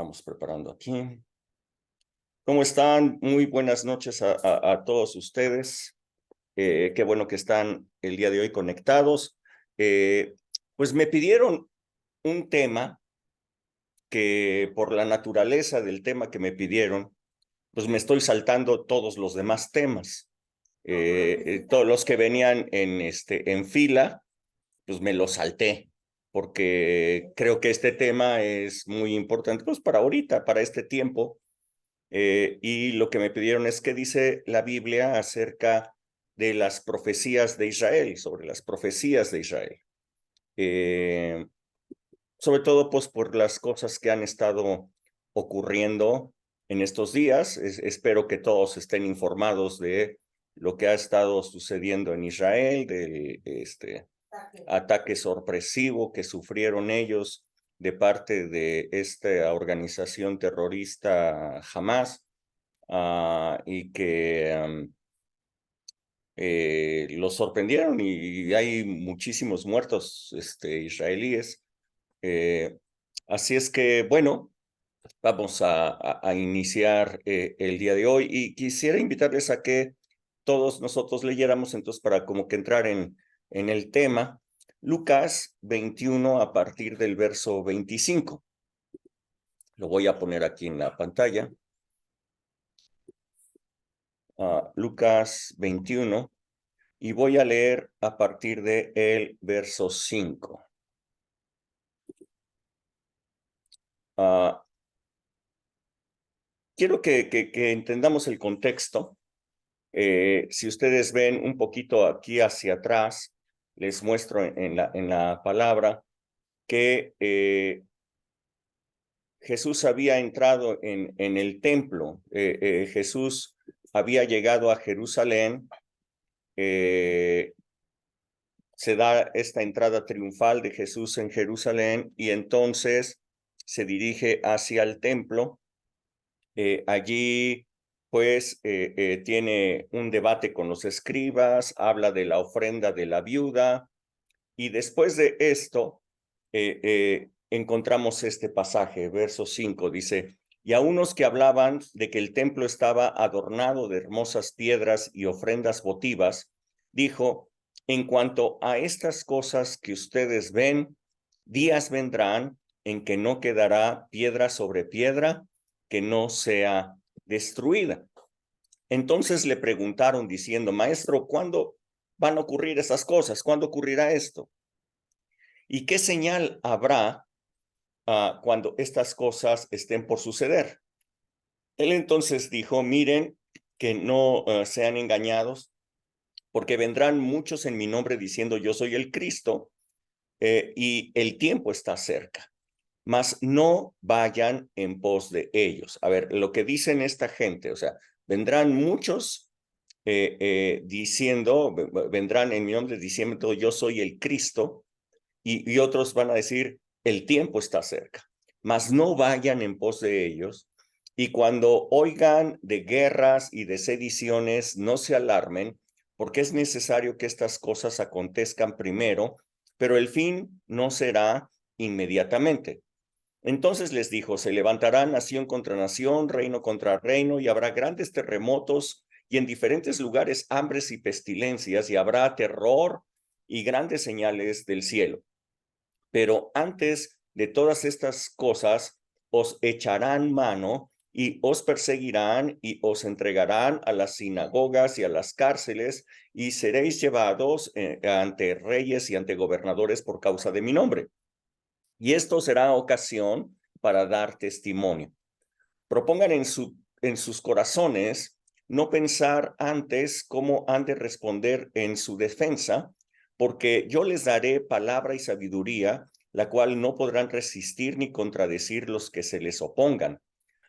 Vamos preparando aquí. ¿Cómo están? Muy buenas noches a todos ustedes. Qué bueno que están el día de hoy conectados. Pues me pidieron un tema que por la naturaleza del tema que me pidieron, pues me estoy saltando todos los demás temas. Todos los que venían en fila, pues me los salté, porque creo que este tema es muy importante, pues para ahorita, para este tiempo. Y lo que me pidieron es qué dice la Biblia acerca de las profecías de Israel, sobre las profecías de Israel. Eh, Sobre todo, pues, por las cosas que han estado ocurriendo en estos días. Espero que todos estén informados de lo que ha estado sucediendo en Israel, del ataque sorpresivo que sufrieron ellos de parte de esta organización terrorista Hamas. Y que los sorprendieron y hay muchísimos muertos israelíes. Eh, Así es que, bueno, vamos a iniciar el día de hoy y quisiera invitarles a que todos nosotros leyéramos entonces para como que entrar en el tema, Lucas 21 a partir del verso 25. Lo voy a poner aquí en la pantalla. Lucas 21. Y voy a leer a partir de el verso 5. Quiero que entendamos el contexto. Si ustedes ven un poquito aquí hacia atrás, les muestro en la palabra que Jesús había entrado en el templo. Jesús había llegado a Jerusalén. Se da esta entrada triunfal de Jesús en Jerusalén y entonces se dirige hacia el templo. Allí, pues, tiene un debate con los escribas, habla de la ofrenda de la viuda y después de esto encontramos este pasaje, verso 5, dice, y a unos que hablaban de que el templo estaba adornado de hermosas piedras y ofrendas votivas, dijo, en cuanto a estas cosas que ustedes ven, días vendrán en que no quedará piedra sobre piedra que no sea destruida. Entonces le preguntaron diciendo, maestro, ¿cuándo van a ocurrir esas cosas? ¿Cuándo ocurrirá esto? ¿Y qué señal habrá cuando estas cosas estén por suceder? Él entonces dijo, miren que no sean engañados, porque vendrán muchos en mi nombre diciendo yo soy el Cristo, y el tiempo está cerca, mas no vayan en pos de ellos. A ver, lo que dicen esta gente, o sea, vendrán muchos diciendo, vendrán en mi nombre diciendo yo soy el Cristo, y otros van a decir, el tiempo está cerca, mas no vayan en pos de ellos, y cuando oigan de guerras y de sediciones, no se alarmen, porque es necesario que estas cosas acontezcan primero, pero el fin no será inmediatamente. Entonces les dijo, se levantará nación contra nación, reino contra reino, y habrá grandes terremotos, y en diferentes lugares hambres y pestilencias, y habrá terror y grandes señales del cielo. Pero antes de todas estas cosas, os echarán mano y os perseguirán y os entregarán a las sinagogas y a las cárceles y seréis llevados ante reyes y ante gobernadores por causa de mi nombre. Y esto será ocasión para dar testimonio. Propongan en sus corazones no pensar antes cómo han de responder en su defensa, porque yo les daré palabra y sabiduría, la cual no podrán resistir ni contradecir los que se les opongan,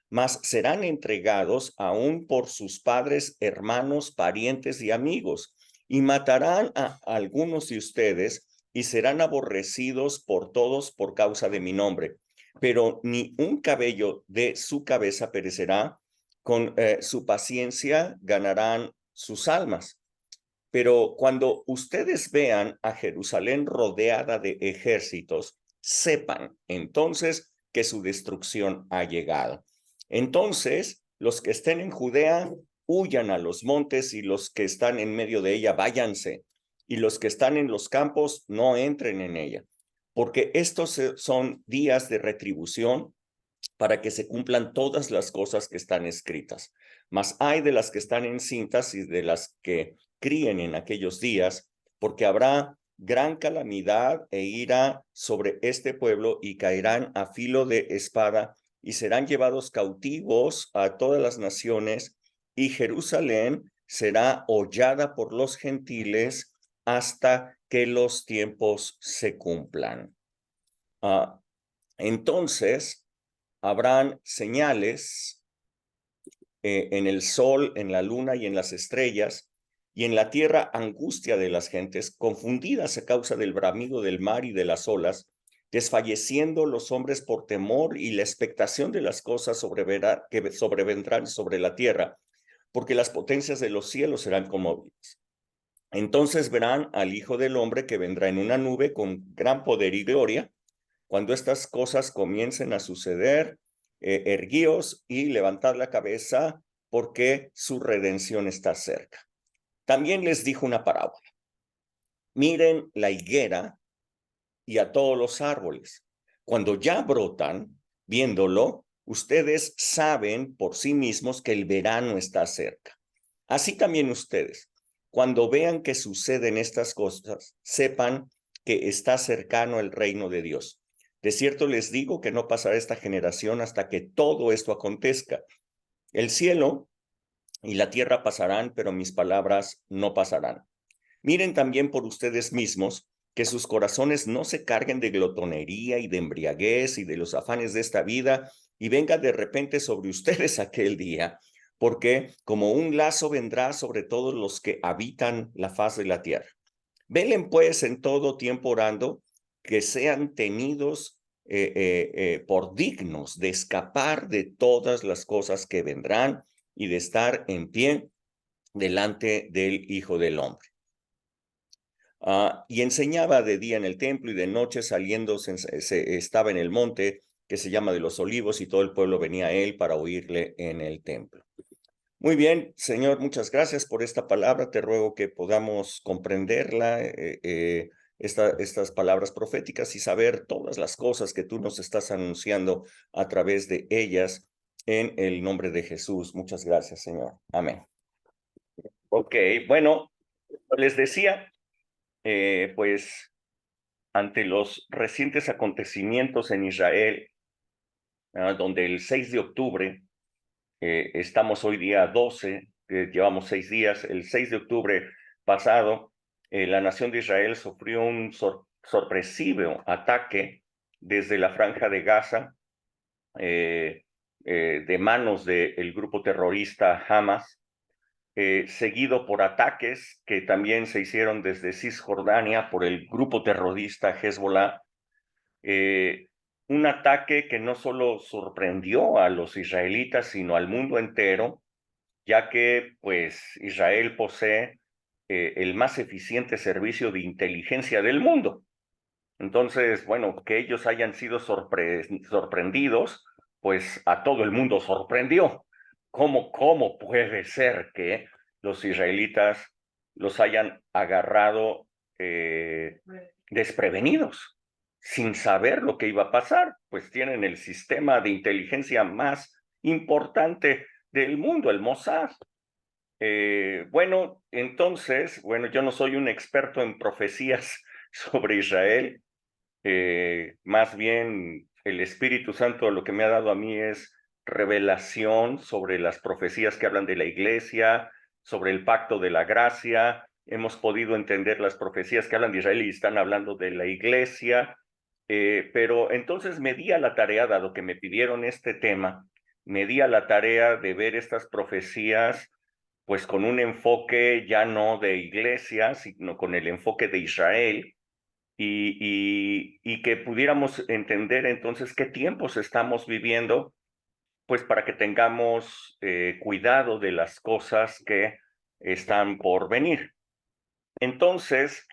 mas serán entregados aún por sus padres, hermanos, parientes y amigos, y matarán a algunos de ustedes y serán aborrecidos por todos por causa de mi nombre. Pero ni un cabello de su cabeza perecerá, con su paciencia ganarán sus almas. Pero cuando ustedes vean a Jerusalén rodeada de ejércitos, sepan entonces que su destrucción ha llegado. Entonces, los que estén en Judea, huyan a los montes, y los que están en medio de ella, váyanse. Y los que están en los campos, no entren en ella. Porque estos son días de retribución para que se cumplan todas las cosas que están escritas. Mas hay de las que están encintas y de las que críen en aquellos días, porque habrá gran calamidad e ira sobre este pueblo, y caerán a filo de espada, y serán llevados cautivos a todas las naciones, y Jerusalén será hollada por los gentiles hasta que los tiempos se cumplan. Entonces, habrán señales en el sol, en la luna y en las estrellas, y en la tierra angustia de las gentes, confundidas a causa del bramido del mar y de las olas, desfalleciendo los hombres por temor y la expectación de las cosas que sobrevendrán sobre la tierra, porque las potencias de los cielos serán conmovidas. Entonces verán al Hijo del Hombre, que vendrá en una nube con gran poder y gloria. Cuando estas cosas comiencen a suceder, erguíos y levantad la cabeza, porque su redención está cerca. También les dijo una parábola. Miren la higuera y a todos los árboles. Cuando ya brotan, viéndolo, ustedes saben por sí mismos que el verano está cerca. Así también ustedes, cuando vean que suceden estas cosas, sepan que está cercano el reino de Dios. De cierto les digo que no pasará esta generación hasta que todo esto acontezca. El cielo y la tierra pasarán, pero mis palabras no pasarán. Miren también por ustedes mismos, que sus corazones no se carguen de glotonería y de embriaguez y de los afanes de esta vida, y venga de repente sobre ustedes aquel día, porque como un lazo vendrá sobre todos los que habitan la faz de la tierra. Velen pues en todo tiempo orando, que sean tenidos por dignos de escapar de todas las cosas que vendrán y de estar en pie delante del Hijo del Hombre. Y enseñaba de día en el templo, y de noche saliendo estaba en el monte que se llama de los Olivos, y todo el pueblo venía a él para oírle en el templo. Muy bien, Señor, muchas gracias por esta palabra. Te ruego que podamos comprenderla, estas palabras proféticas, y saber todas las cosas que tú nos estás anunciando a través de ellas, en el nombre de Jesús. Muchas gracias, Señor. Amén. Ok, bueno, les decía, pues ante los recientes acontecimientos en Israel, donde el 6 de octubre, estamos hoy día 12, llevamos 6 días, el 6 de octubre pasado, la nación de Israel sufrió un sorpresivo ataque desde la Franja de Gaza, de manos del grupo terrorista Hamas, seguido por ataques que también se hicieron desde Cisjordania por el grupo terrorista Hezbollah. Un ataque que no solo sorprendió a los israelitas, sino al mundo entero, ya que pues Israel posee el más eficiente servicio de inteligencia del mundo. Entonces, bueno, que ellos hayan sido sorprendidos, pues a todo el mundo sorprendió. ¿Cómo puede ser que los israelitas los hayan agarrado desprevenidos, sin saber lo que iba a pasar? Pues tienen el sistema de inteligencia más importante del mundo, el Mossad. Bueno, entonces, bueno, yo no soy un experto en profecías sobre Israel. Más bien el Espíritu Santo lo que me ha dado a mí es revelación sobre las profecías que hablan de la iglesia, sobre el pacto de la gracia. Hemos podido entender las profecías que hablan de Israel y están hablando de la iglesia. Pero entonces me di a la tarea, dado que me pidieron este tema, me di a la tarea de ver estas profecías pues con un enfoque ya no de iglesia, sino con el enfoque de Israel, y que pudiéramos entender entonces qué tiempos estamos viviendo, pues para que tengamos cuidado de las cosas que están por venir. Entonces,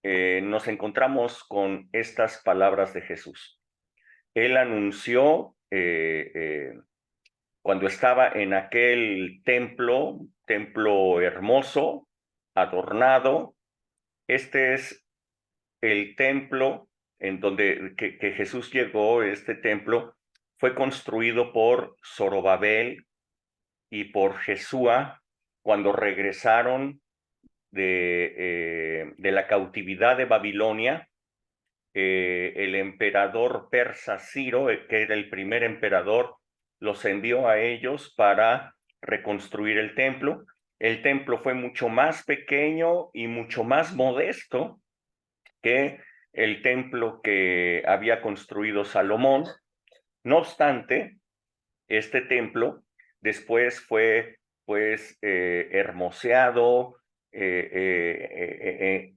nos encontramos con estas palabras de Jesús. él anunció cuando estaba en aquel templo hermoso, adornado. Este es el templo en donde que Jesús llegó. Este templo fue construido por Zorobabel y por Jesúa cuando regresaron de la cautividad de Babilonia. El emperador persa Ciro, que era el primer emperador, los envió a ellos para reconstruir el templo. El templo fue mucho más pequeño y mucho más modesto que el templo que había construido Salomón. No obstante, este templo después fue pues hermoseado,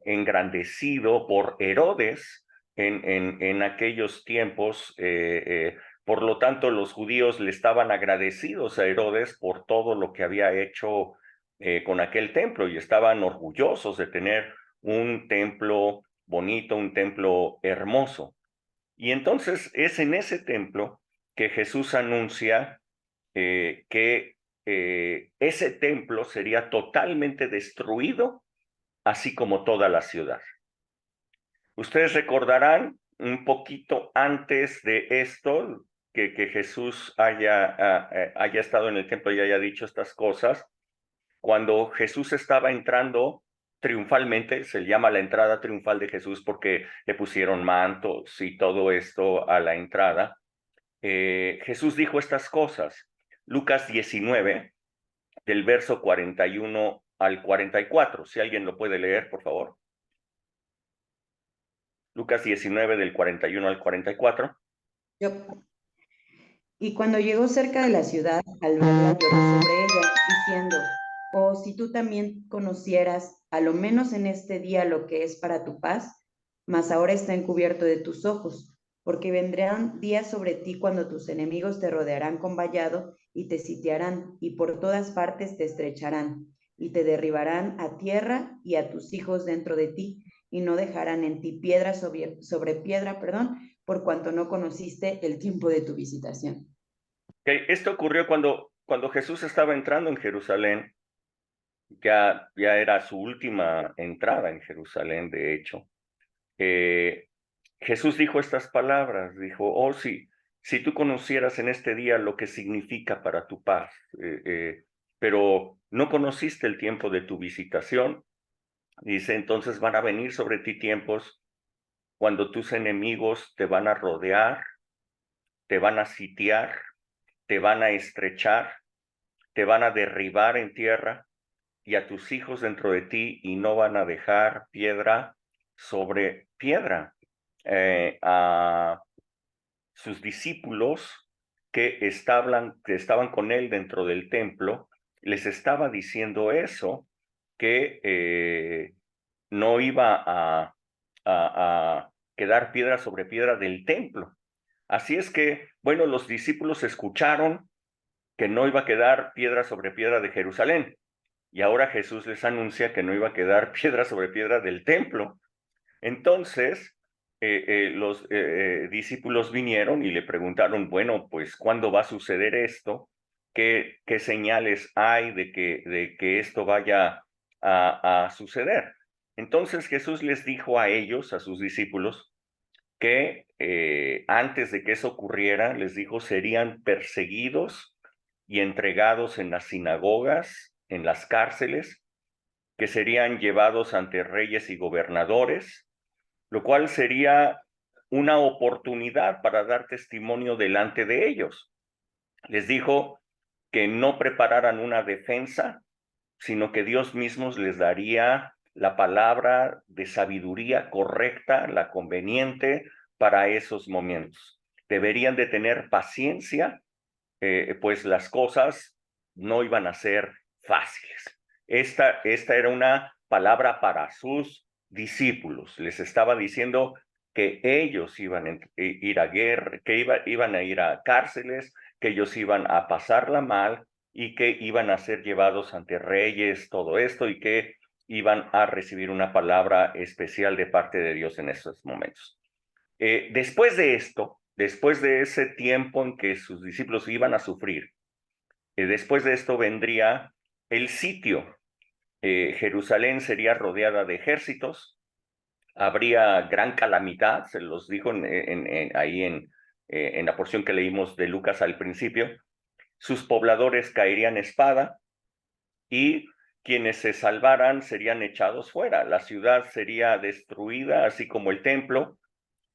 engrandecido por Herodes en aquellos tiempos. Por lo tanto, los judíos le estaban agradecidos a Herodes por todo lo que había hecho con aquel templo, y estaban orgullosos de tener un templo bonito, un templo hermoso. Y entonces es en ese templo que Jesús anuncia que ese templo sería totalmente destruido, así como toda la ciudad. Ustedes recordarán un poquito antes de esto, que Jesús haya estado en el templo y haya dicho estas cosas. Cuando Jesús estaba entrando triunfalmente, se llama la entrada triunfal de Jesús porque le pusieron mantos y todo esto a la entrada. Jesús dijo estas cosas. Lucas 19, del verso 41 al 44. Si alguien lo puede leer, por favor. Lucas 19, del 41 al 44. Yo. Y cuando llegó cerca de la ciudad, al verla lloró sobre ella, diciendo: oh, si tú también conocieras, a lo menos en este día, lo que es para tu paz, mas ahora está encubierto de tus ojos, porque vendrán días sobre ti cuando tus enemigos te rodearán con vallado y te sitiarán, y por todas partes te estrecharán, y te derribarán a tierra y a tus hijos dentro de ti, y no dejarán en ti piedra sobre piedra, por cuanto no conociste el tiempo de tu visitación. Esto ocurrió cuando Jesús estaba entrando en Jerusalén. Ya era su última entrada en Jerusalén, de hecho. Jesús dijo estas palabras, dijo: oh, si tú conocieras en este día lo que significa para tu paz, pero no conociste el tiempo de tu visitación. Dice: entonces van a venir sobre ti tiempos cuando tus enemigos te van a rodear, te van a sitiar, te van a estrechar, te van a derribar en tierra y a tus hijos dentro de ti, y no van a dejar piedra sobre piedra. A sus discípulos que estaban con él dentro del templo, les estaba diciendo eso, que no iba a quedar piedra sobre piedra del templo. Así es que, bueno, los discípulos escucharon que no iba a quedar piedra sobre piedra de Jerusalén, y ahora Jesús les anuncia que no iba a quedar piedra sobre piedra del templo. Entonces, los discípulos vinieron y le preguntaron: bueno, pues, ¿cuándo va a suceder esto? ¿Qué señales hay de que esto vaya a suceder? Entonces Jesús les dijo a ellos, a sus discípulos, que antes de que eso ocurriera, les dijo, serían perseguidos y entregados en las sinagogas, en las cárceles, que serían llevados ante reyes y gobernadores, lo cual sería una oportunidad para dar testimonio delante de ellos. Les dijo que no prepararan una defensa, sino que Dios mismo les daría la palabra de sabiduría correcta, la conveniente para esos momentos. Deberían de tener paciencia, pues las cosas no iban a ser fáciles. Esta era una palabra para sus discípulos. Les estaba diciendo que ellos iban a ir a guerra, que iban a ir a cárceles, que ellos iban a pasarla mal y que iban a ser llevados ante reyes, todo esto, y que iban a recibir una palabra especial de parte de Dios en esos momentos. Después de esto, después de ese tiempo en que sus discípulos iban a sufrir, después de esto vendría el sitio. Jerusalén sería rodeada de ejércitos, habría gran calamidad, se los dijo ahí en la porción que leímos de Lucas al principio. Sus pobladores caerían espada y quienes se salvaran serían echados fuera. La ciudad sería destruida, así como el templo,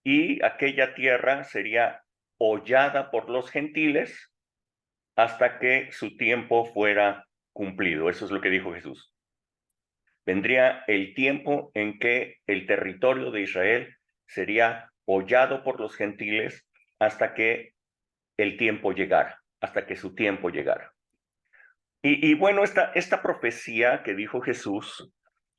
y aquella tierra sería hollada por los gentiles hasta que su tiempo fuera cumplido. Eso es lo que dijo Jesús. Vendría el tiempo en que el territorio de Israel sería hollado por los gentiles hasta que el tiempo llegara, hasta que su tiempo llegara. Y bueno, esta profecía que dijo Jesús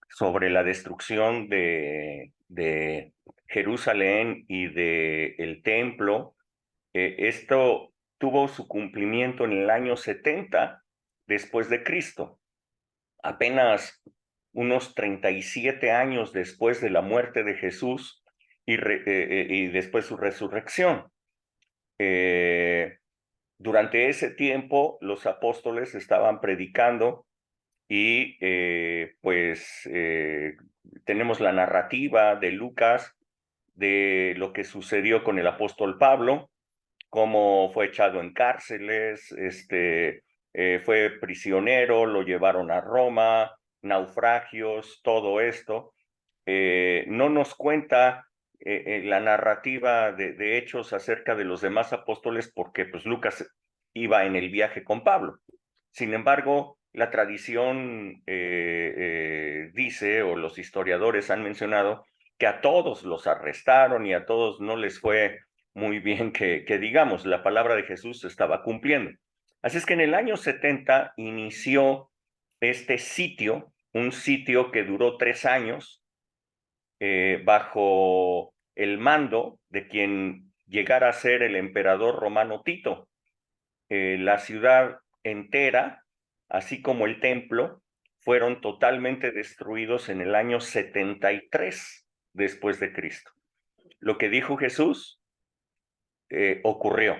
sobre la destrucción de Jerusalén y del templo, esto tuvo su cumplimiento en el año 70 después de Cristo. Apenas unos 37 años después de la muerte de Jesús y después su resurrección. Durante ese tiempo los apóstoles estaban predicando y tenemos la narrativa de Lucas de lo que sucedió con el apóstol Pablo, cómo fue echado en cárceles, fue prisionero, lo llevaron a Roma, naufragios, todo esto. No nos cuenta la narrativa de Hechos acerca de los demás apóstoles porque pues Lucas iba en el viaje con Pablo. Sin embargo, la tradición dice, o los historiadores han mencionado, que a todos los arrestaron y a todos no les fue muy bien que digamos, la palabra de Jesús se estaba cumpliendo. Así es que en el año 70 inició este sitio, un sitio que duró 3 años, bajo el mando de quien llegara a ser el emperador romano Tito. La ciudad entera, así como el templo, fueron totalmente destruidos en el año 73 después de Cristo. Lo que dijo Jesús ocurrió.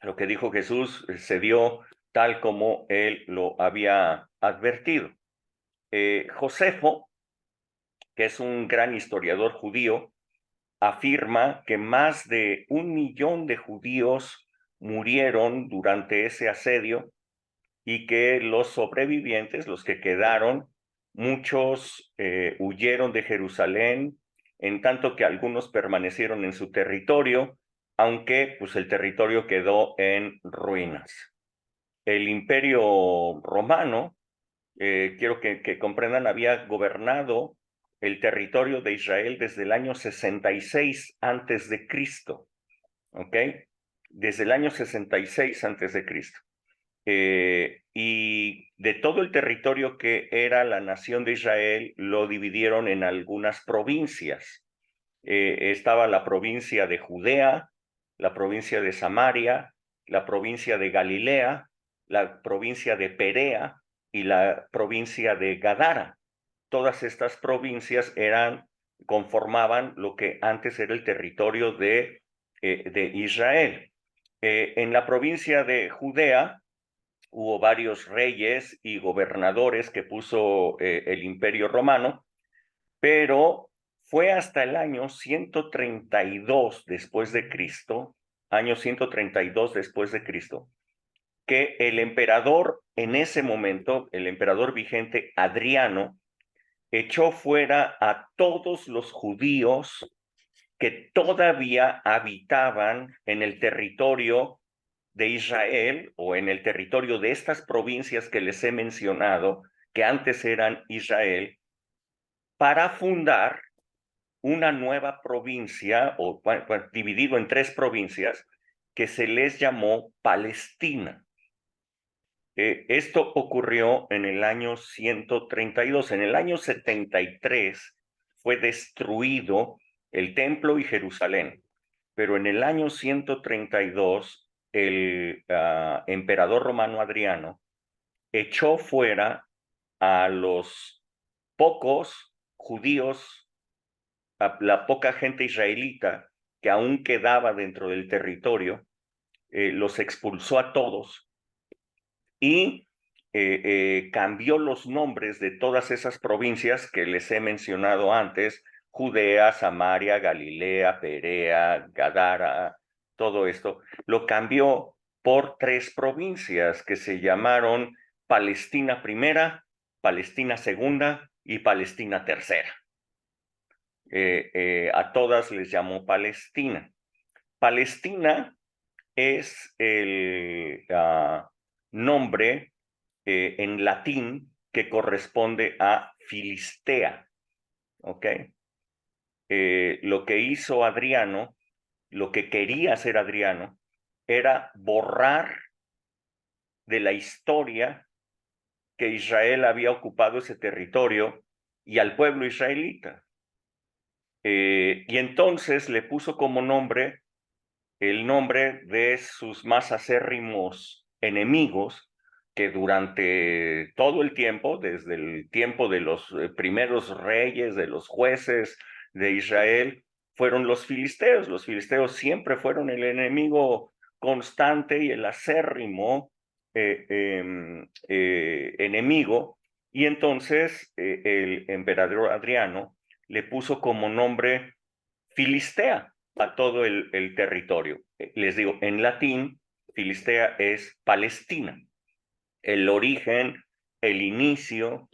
Lo que dijo Jesús se dio tal como él lo había advertido. Josefo, que es un gran historiador judío, afirma que más de 1 millón de judíos murieron durante ese asedio y que los sobrevivientes, los que quedaron, muchos huyeron de Jerusalén, en tanto que algunos permanecieron en su territorio, aunque pues el territorio quedó en ruinas. El Imperio Romano, quiero que comprendan, había gobernado el territorio de Israel desde el año 66 antes de Cristo, ¿ok? Desde el año 66 antes de Cristo. Y de todo el territorio que era la nación de Israel, lo dividieron en algunas provincias. Estaba la provincia de Judea, la provincia de Samaria, la provincia de Galilea, la provincia de Perea y la provincia de Gadara. Todas estas provincias conformaban lo que antes era el territorio de Israel. En la provincia de Judea hubo varios reyes y gobernadores que puso el Imperio Romano, pero fue hasta el año 132 después de Cristo, año 132 después de Cristo, que el emperador en ese momento, el emperador vigente Adriano, echó fuera a todos los judíos que todavía habitaban en el territorio de Israel o en el territorio de estas provincias que les he mencionado, que antes eran Israel, para fundar una nueva provincia, o dividido en 3 provincias, que se les llamó Palestina. Esto ocurrió en el año 132. En el año 73 fue destruido el templo y Jerusalén, pero en el año 132 el emperador romano Adriano echó fuera a los pocos judíos, a la poca gente israelita que aún quedaba dentro del territorio, los expulsó a todos y cambió los nombres de todas esas provincias que les he mencionado antes: Judea, Samaria, Galilea, Perea, Gadara, todo esto. Lo cambió por 3 provincias que se llamaron Palestina Primera, Palestina Segunda y Palestina Tercera. A todas les llamó Palestina. Palestina es el nombre en latín que corresponde a Filistea, ¿ok? Lo que hizo Adriano, lo que quería hacer Adriano, era borrar de la historia que Israel había ocupado ese territorio y al pueblo israelita. Y entonces le puso como nombre el nombre de sus más acérrimos enemigos, que durante todo el tiempo, desde el tiempo de los primeros reyes, de los jueces de Israel, fueron los filisteos. Los filisteos siempre fueron el enemigo constante y el acérrimo enemigo. Y entonces el emperador Adriano le puso como nombre Filistea a todo el territorio. Les digo, en latín, Filistea es Palestina. El origen, el inicio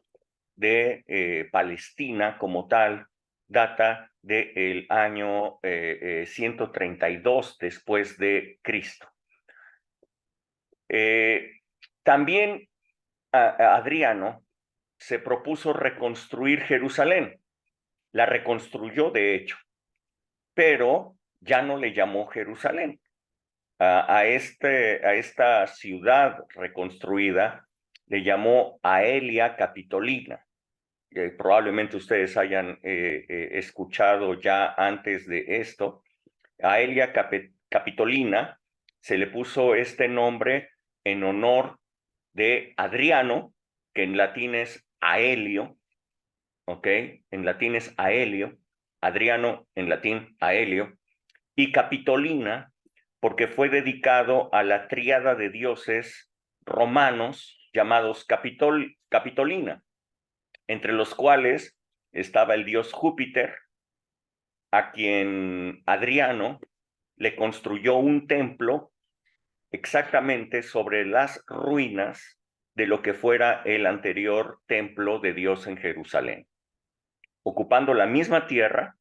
de Palestina como tal data del año 132 después de Cristo. También Adriano se propuso reconstruir Jerusalén. La reconstruyó, de hecho, pero ya no le llamó Jerusalén. A esta ciudad reconstruida le llamó Aelia Capitolina. Probablemente ustedes hayan escuchado ya antes de esto. Aelia Capitolina se le puso este nombre en honor de Adriano, que en latín es Aelio, ¿ok? En latín es Aelio, Adriano en latín Aelio, y Capitolina porque fue dedicado a la tríada de dioses romanos llamados Capitolina, entre los cuales estaba el dios Júpiter, a quien Adriano le construyó un templo exactamente sobre las ruinas de lo que fuera el anterior templo de Dios en Jerusalén, ocupando la misma tierra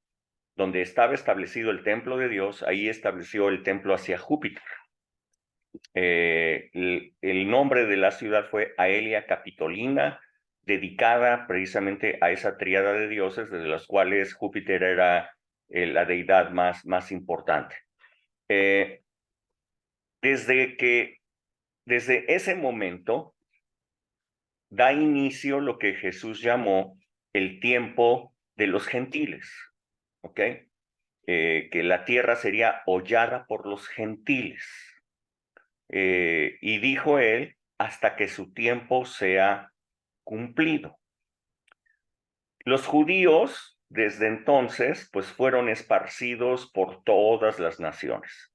donde estaba establecido el templo de Dios. Ahí estableció el templo hacia Júpiter. El nombre de la ciudad fue Aelia Capitolina, dedicada precisamente a esa tríada de dioses, de los cuales Júpiter era la deidad más importante. Desde ese momento da inicio lo que Jesús llamó el tiempo de los gentiles, ¿ok? Que la tierra sería hollada por los gentiles. Y dijo él, hasta que su tiempo sea cumplido. Los judíos, desde entonces, pues fueron esparcidos por todas las naciones.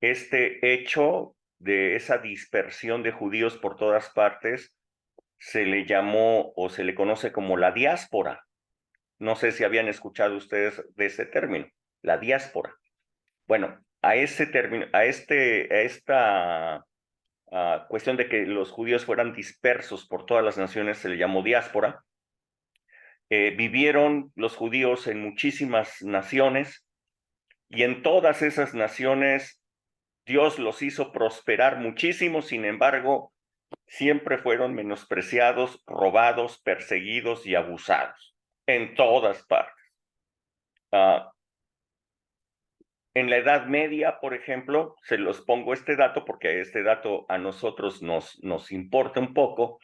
Este hecho de esa dispersión de judíos por todas partes se le llamó o se le conoce como la diáspora. No sé si habían escuchado ustedes de ese término, la diáspora. Bueno, a ese término, a esta cuestión de que los judíos fueran dispersos por todas las naciones se le llamó diáspora. Vivieron los judíos en muchísimas naciones y en todas esas naciones Dios los hizo prosperar muchísimo. Sin embargo, siempre fueron menospreciados, robados, perseguidos y abusados en todas partes. En la Edad Media, por ejemplo, se los pongo este dato porque este dato a nosotros nos importa un poco.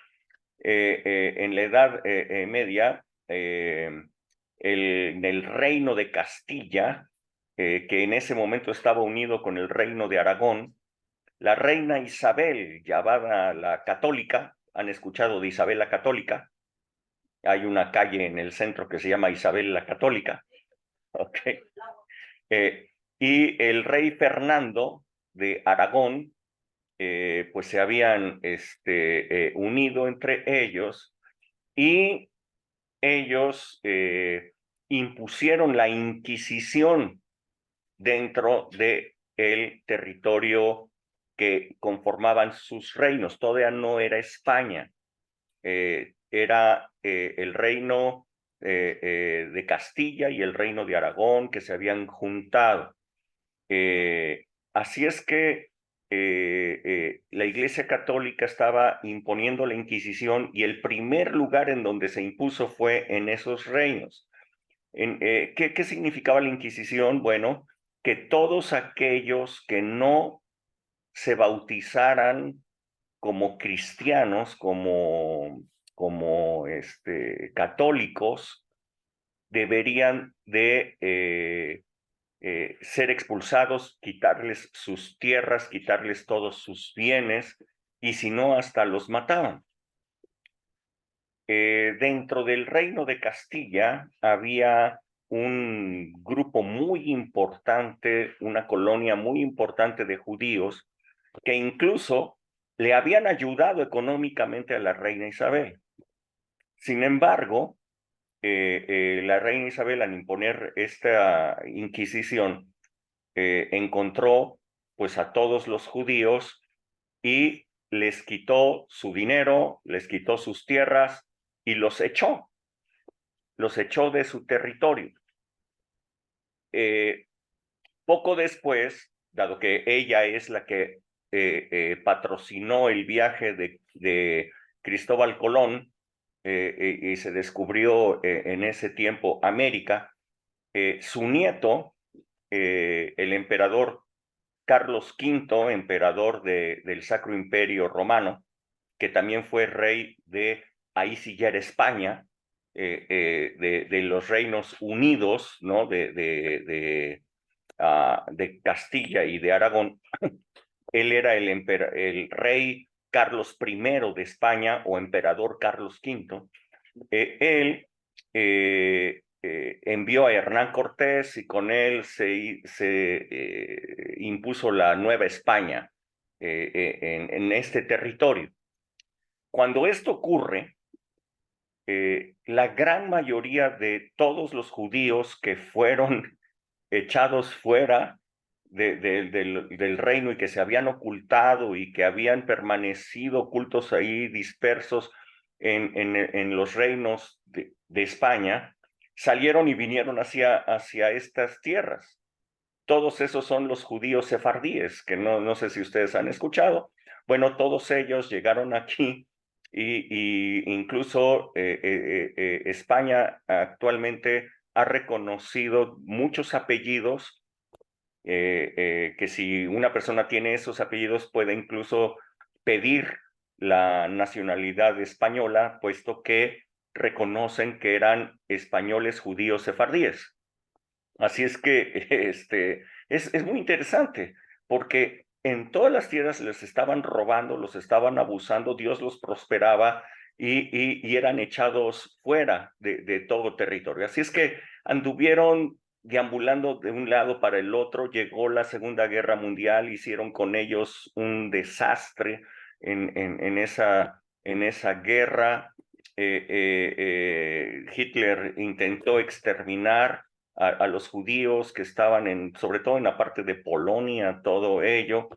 En la Edad Media, en el reino de Castilla, que en ese momento estaba unido con el reino de Aragón, la reina Isabel, llamada la Católica, ¿han escuchado de Isabel la Católica? Hay una calle en el centro que se llama Isabel la Católica. Okay. Y el rey Fernando de Aragón, pues se habían unido entre ellos y ellos impusieron la Inquisición dentro de el territorio que conformaban sus reinos. Todavía no era España, era el reino de Castilla y el reino de Aragón que se habían juntado. Así es que la Iglesia Católica estaba imponiendo la Inquisición y el primer lugar en donde se impuso fue en esos reinos. ¿Qué significaba la Inquisición? Bueno, que todos aquellos que no se bautizaran como cristianos, como católicos, deberían de ser expulsados, quitarles sus tierras, quitarles todos sus bienes, y si no, hasta los mataban. Dentro del reino de Castilla había un grupo muy importante, una colonia muy importante de judíos, que incluso le habían ayudado económicamente a la reina Isabel. Sin embargo, la reina Isabel, al imponer esta Inquisición, encontró pues a todos los judíos y les quitó su dinero, les quitó sus tierras y los echó de su territorio. Poco después, dado que ella es la que patrocinó el viaje de Cristóbal Colón y se descubrió en ese tiempo América, su nieto, el emperador Carlos V, emperador del Sacro Imperio Romano, que también fue rey de, ahí sí ya era España, de los Reinos Unidos, ¿no? de Castilla y de Aragón. Él era el rey Carlos I de España o emperador Carlos V. Él envió a Hernán Cortés y con él se impuso la Nueva España en este territorio. Cuando esto ocurre, la gran mayoría de todos los judíos que fueron echados fuera del reino y que se habían ocultado y que habían permanecido ocultos ahí, dispersos en los reinos de España, salieron y vinieron hacia estas tierras. Todos esos son los judíos sefardíes, que no sé si ustedes han escuchado. Bueno, todos ellos llegaron aquí y incluso España actualmente ha reconocido muchos apellidos que si una persona tiene esos apellidos puede incluso pedir la nacionalidad española, puesto que reconocen que eran españoles judíos sefardíes. Así es que es muy interesante, porque en todas las tierras les estaban robando, los estaban abusando, Dios los prosperaba y eran echados fuera de todo territorio. Así es que anduvieron deambulando de un lado para el otro, llegó la Segunda Guerra Mundial, hicieron con ellos un desastre en esa guerra. Hitler intentó exterminar a los judíos que estaban sobre todo en la parte de Polonia, todo ello,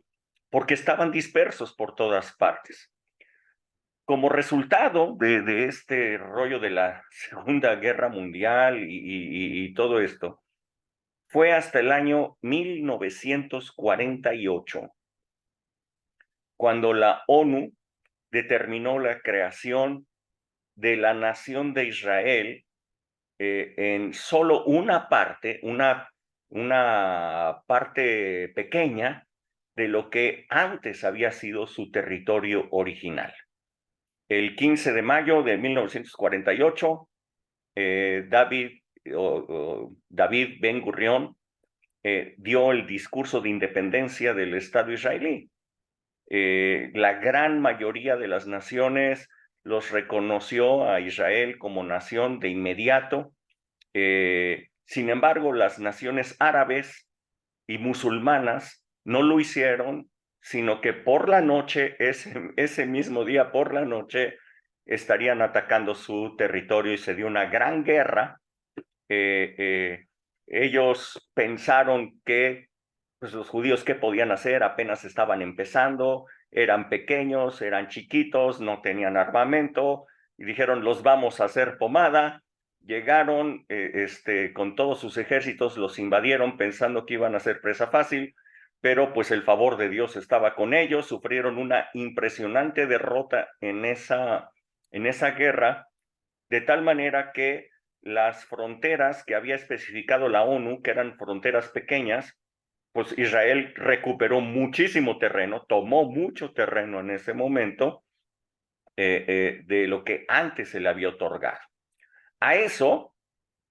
porque estaban dispersos por todas partes. Como resultado de este rollo de la Segunda Guerra Mundial y todo esto, fue hasta el año 1948 cuando la ONU determinó la creación de la nación de Israel en solo una parte pequeña de lo que antes había sido su territorio original. El 15 de mayo de 1948, David Ben Gurión dio el discurso de independencia del Estado israelí. La gran mayoría de las naciones los reconoció a Israel como nación de inmediato. Sin embargo, las naciones árabes y musulmanas no lo hicieron, sino que por la noche, ese mismo día por la noche, estarían atacando su territorio y se dio una gran guerra. Ellos pensaron que pues, los judíos, ¿qué podían hacer? Apenas estaban empezando, eran pequeños, eran chiquitos, no tenían armamento, y dijeron, los vamos a hacer pomada. Llegaron con todos sus ejércitos, los invadieron pensando que iban a ser presa fácil, pero pues el favor de Dios estaba con ellos, sufrieron una impresionante derrota en esa guerra, de tal manera que las fronteras que había especificado la ONU, que eran fronteras pequeñas, pues Israel recuperó muchísimo terreno, tomó mucho terreno en ese momento de lo que antes se le había otorgado. A eso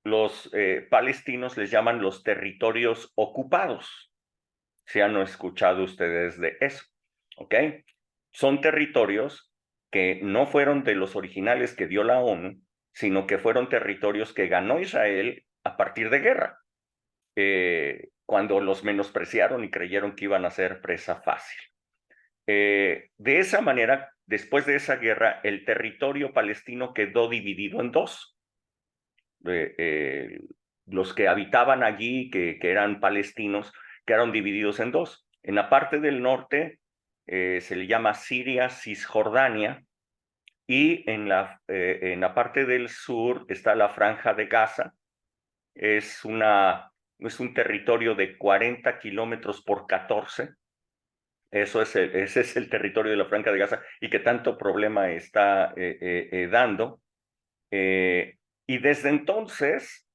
los palestinos les llaman los territorios ocupados. Si han escuchado ustedes de eso, ¿ok? Son territorios que no fueron de los originales que dio la ONU, sino que fueron territorios que ganó Israel a partir de guerra, cuando los menospreciaron y creyeron que iban a ser presa fácil. De esa manera, después de esa guerra, el territorio palestino quedó dividido en dos. Los que habitaban allí, que eran palestinos, quedaron divididos en dos. En la parte del norte se le llama Siria, Cisjordania, y en la parte del sur está la Franja de Gaza. Es un territorio de 40 kilómetros por 14. Ese es el territorio de la Franja de Gaza y que tanto problema está dando. Y desde entonces,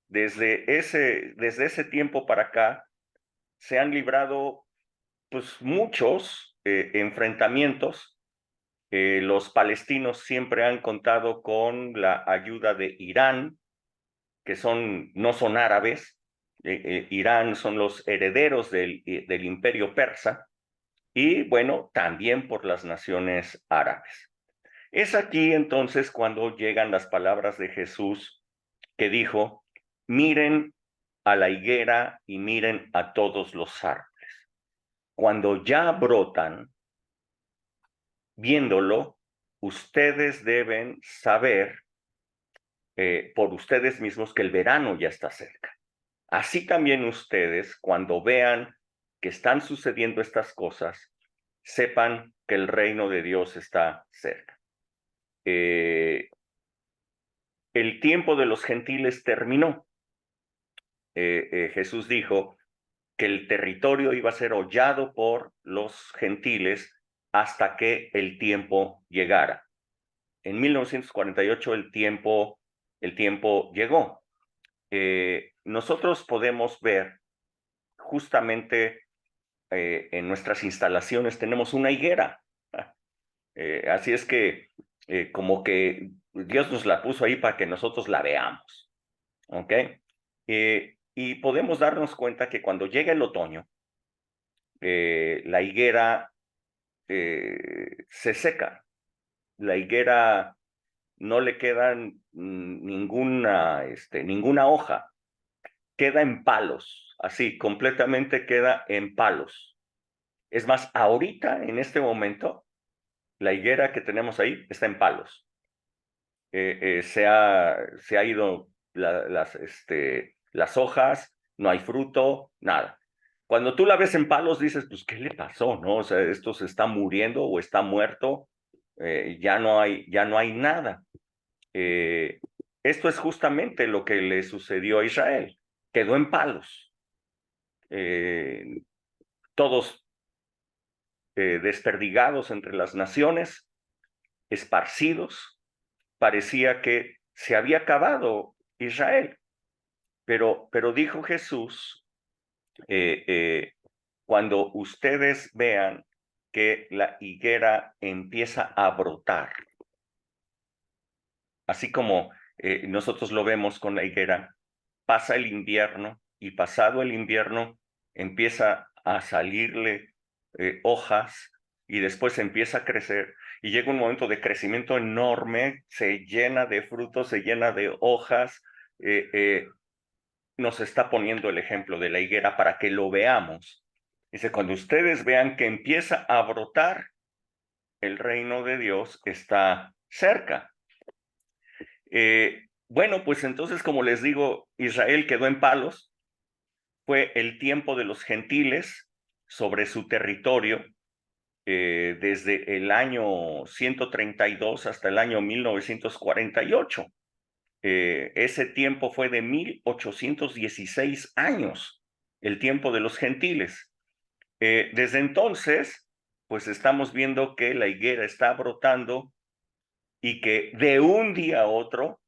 desde ese tiempo para acá, se han librado pues, muchos enfrentamientos. Los palestinos siempre han contado con la ayuda de Irán, que no son árabes. Irán son los herederos del imperio persa, y bueno, también por las naciones árabes. Es aquí entonces cuando llegan las palabras de Jesús que dijo, miren a la higuera y miren a todos los árboles. Cuando ya brotan, viéndolo, ustedes deben saber por ustedes mismos que el verano ya está cerca. Así también ustedes, cuando vean que están sucediendo estas cosas, sepan que el reino de Dios está cerca. El tiempo de los gentiles terminó. Jesús dijo que el territorio iba a ser hollado por los gentiles hasta que el tiempo llegara. En 1948 el tiempo llegó. Nosotros podemos ver justamente en nuestras instalaciones tenemos una higuera. Así es que como que Dios nos la puso ahí para que nosotros la veamos. ¿Ok? Y podemos darnos cuenta que cuando llega el otoño, la higuera se seca. La higuera no le quedan ninguna hoja. Queda en palos, así, completamente queda en palos. Es más, ahorita, en este momento, la higuera que tenemos ahí está en palos. Se ha ido las hojas, no hay fruto, nada. Cuando tú la ves en palos, dices, pues, ¿qué le pasó? ¿No? O sea, esto se está muriendo o está muerto, ya no hay nada. Esto es justamente lo que le sucedió a Israel. Quedó en palos. Todos desperdigados entre las naciones, esparcidos. Parecía que se había acabado Israel. Pero dijo Jesús, cuando ustedes vean que la higuera empieza a brotar, así como nosotros lo vemos con la higuera, pasa el invierno y pasado el invierno empieza a salirle hojas y después empieza a crecer y llega un momento de crecimiento enorme, se llena de frutos, se llena de hojas, nos está poniendo el ejemplo de la higuera para que lo veamos. Dice, cuando ustedes vean que empieza a brotar, el reino de Dios está cerca. Bueno, pues entonces, como les digo, Israel quedó en palos. Fue el tiempo de los gentiles sobre su territorio, desde el año 132 hasta el año 1948. Ese tiempo fue de 1816 años, el tiempo de los gentiles. Desde entonces, pues estamos viendo que la higuera está brotando y que de un día a otro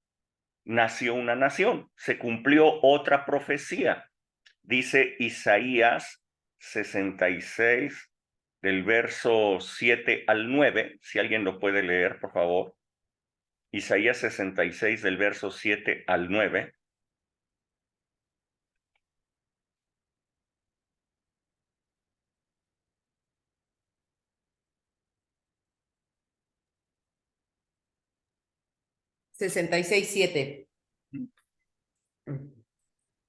nació una nación, se cumplió otra profecía. Dice Isaías 66, del verso 7 al 9, si alguien lo puede leer, por favor. Isaías 66, del verso 7 al 9. $66.7.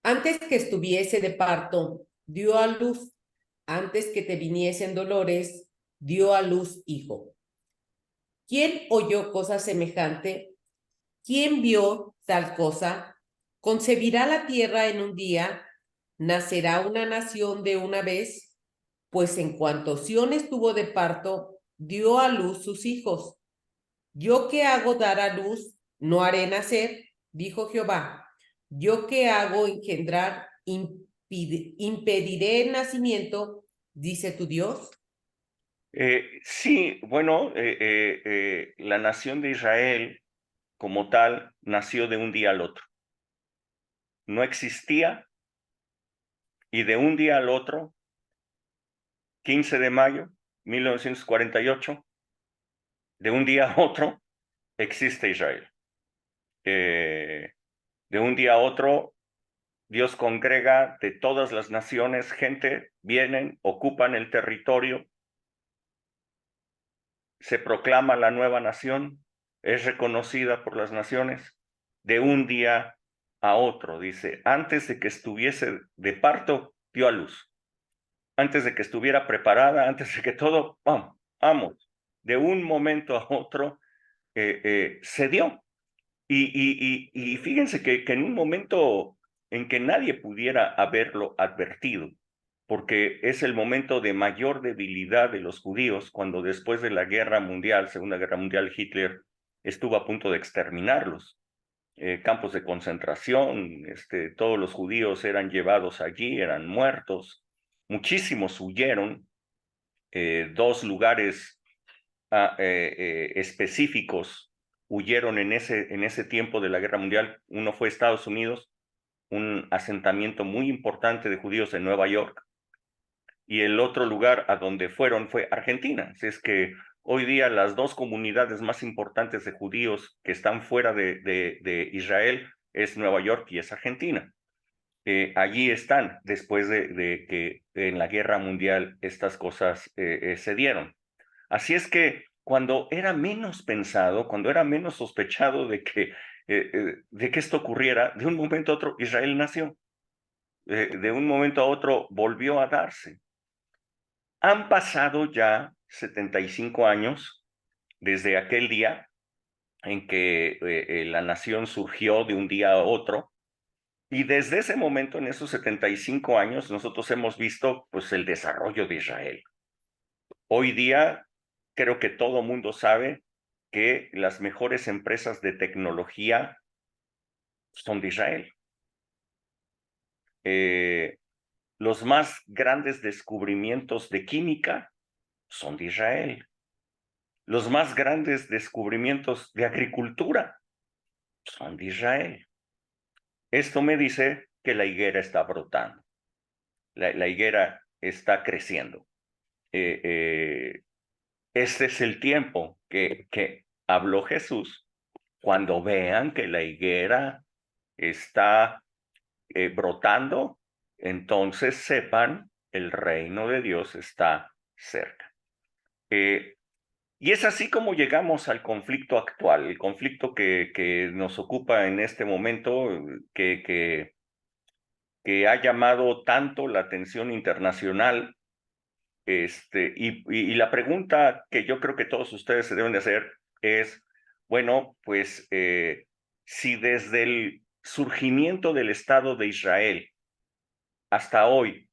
Antes que estuviese de parto, dio a luz. Antes que te viniesen dolores, dio a luz hijo. ¿Quién oyó cosa semejante? ¿Quién vio tal cosa? ¿Concebirá la tierra en un día? ¿Nacerá una nación de una vez? Pues en cuanto Sión estuvo de parto, dio a luz sus hijos. Yo que hago dar a luz, no haré nacer, dijo Jehová. Yo que hago engendrar, impediré el nacimiento, dice tu Dios. Sí, bueno, la nación de Israel como tal nació de un día al otro. No existía y de un día al otro, 15 de mayo 1948, de un día a otro existe Israel. De un día a otro, Dios congrega de todas las naciones gente, vienen, ocupan el territorio, se proclama la nueva nación, es reconocida por las naciones, de un día a otro. Dice, antes de que estuviese de parto, dio a luz. Antes de que estuviera preparada, antes de que todo, vamos, de un momento a otro se dio. Y fíjense que en un momento en que nadie pudiera haberlo advertido, porque es el momento de mayor debilidad de los judíos, cuando después de la Guerra Mundial, Segunda Guerra Mundial, Hitler estuvo a punto de exterminarlos. Campos de concentración, todos los judíos eran llevados allí, eran muertos, muchísimos huyeron, 2 lugares específicos huyeron en ese tiempo de la Guerra Mundial. Uno fue Estados Unidos, un asentamiento muy importante de judíos en Nueva York, y el otro lugar a donde fueron fue Argentina. Así es que hoy día las 2 comunidades más importantes de judíos que están fuera de Israel es Nueva York y es Argentina. Allí están después de que en la Guerra Mundial estas cosas se dieron. Así es que cuando era menos pensado, cuando era menos sospechado de que esto ocurriera, de un momento a otro Israel nació, de un momento a otro volvió a darse. Han pasado ya 75 años desde aquel día en que la nación surgió de un día a otro, y desde ese momento, en esos 75 años, nosotros hemos visto pues el desarrollo de Israel. Hoy día creo que todo mundo sabe que las mejores empresas de tecnología son de Israel. Los más grandes descubrimientos de química son de Israel. Los más grandes descubrimientos de agricultura son de Israel. Esto me dice que la higuera está brotando. La higuera está creciendo. Este es el tiempo que habló Jesús. Cuando vean que la higuera está brotando, entonces sepan, el reino de Dios está cerca. Y es así como llegamos al conflicto actual, el conflicto que nos ocupa en este momento, que que ha llamado tanto la atención internacional. Y la pregunta que yo creo que todos ustedes se deben de hacer es, bueno, pues si desde el surgimiento del Estado de Israel hasta hoy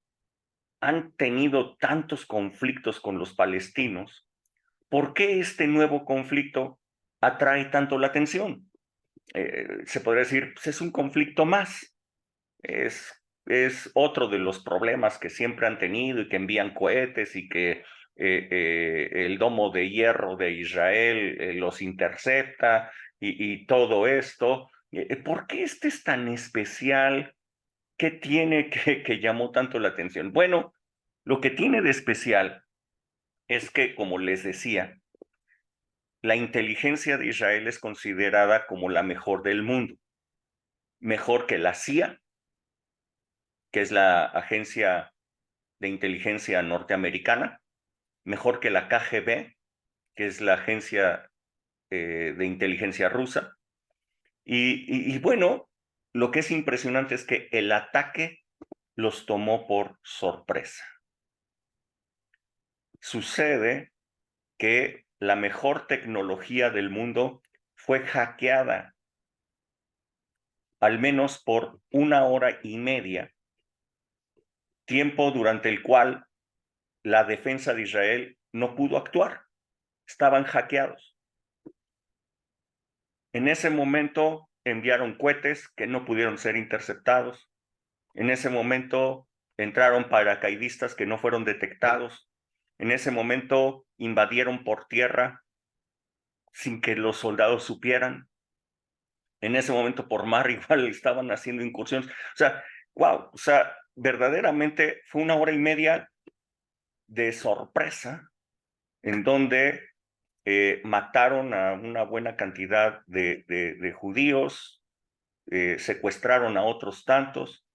han tenido tantos conflictos con los palestinos, ¿por qué este nuevo conflicto atrae tanto la atención? Se podría decir, pues es un conflicto más, es otro de los problemas que siempre han tenido y que envían cohetes y que el domo de hierro de Israel los intercepta y todo esto. ¿Por qué este es tan especial? ¿Qué tiene que llamó tanto la atención? Bueno, lo que tiene de especial es que, como les decía, la inteligencia de Israel es considerada como la mejor del mundo, mejor que la CIA, que es la agencia de inteligencia norteamericana, mejor que la KGB, que es la agencia de inteligencia rusa. Y bueno, lo que es impresionante es que el ataque los tomó por sorpresa. Sucede que la mejor tecnología del mundo fue hackeada al menos por 1 hora y media, tiempo durante el cual la defensa de Israel no pudo actuar. Estaban hackeados. En ese momento enviaron cohetes que no pudieron ser interceptados. En ese momento entraron paracaidistas que no fueron detectados. En ese momento invadieron por tierra sin que los soldados supieran. En ese momento por mar igual estaban haciendo incursiones. O sea, wow, o sea, verdaderamente fue 1 hora y media de sorpresa en donde mataron a una buena cantidad de judíos, secuestraron a otros tantos,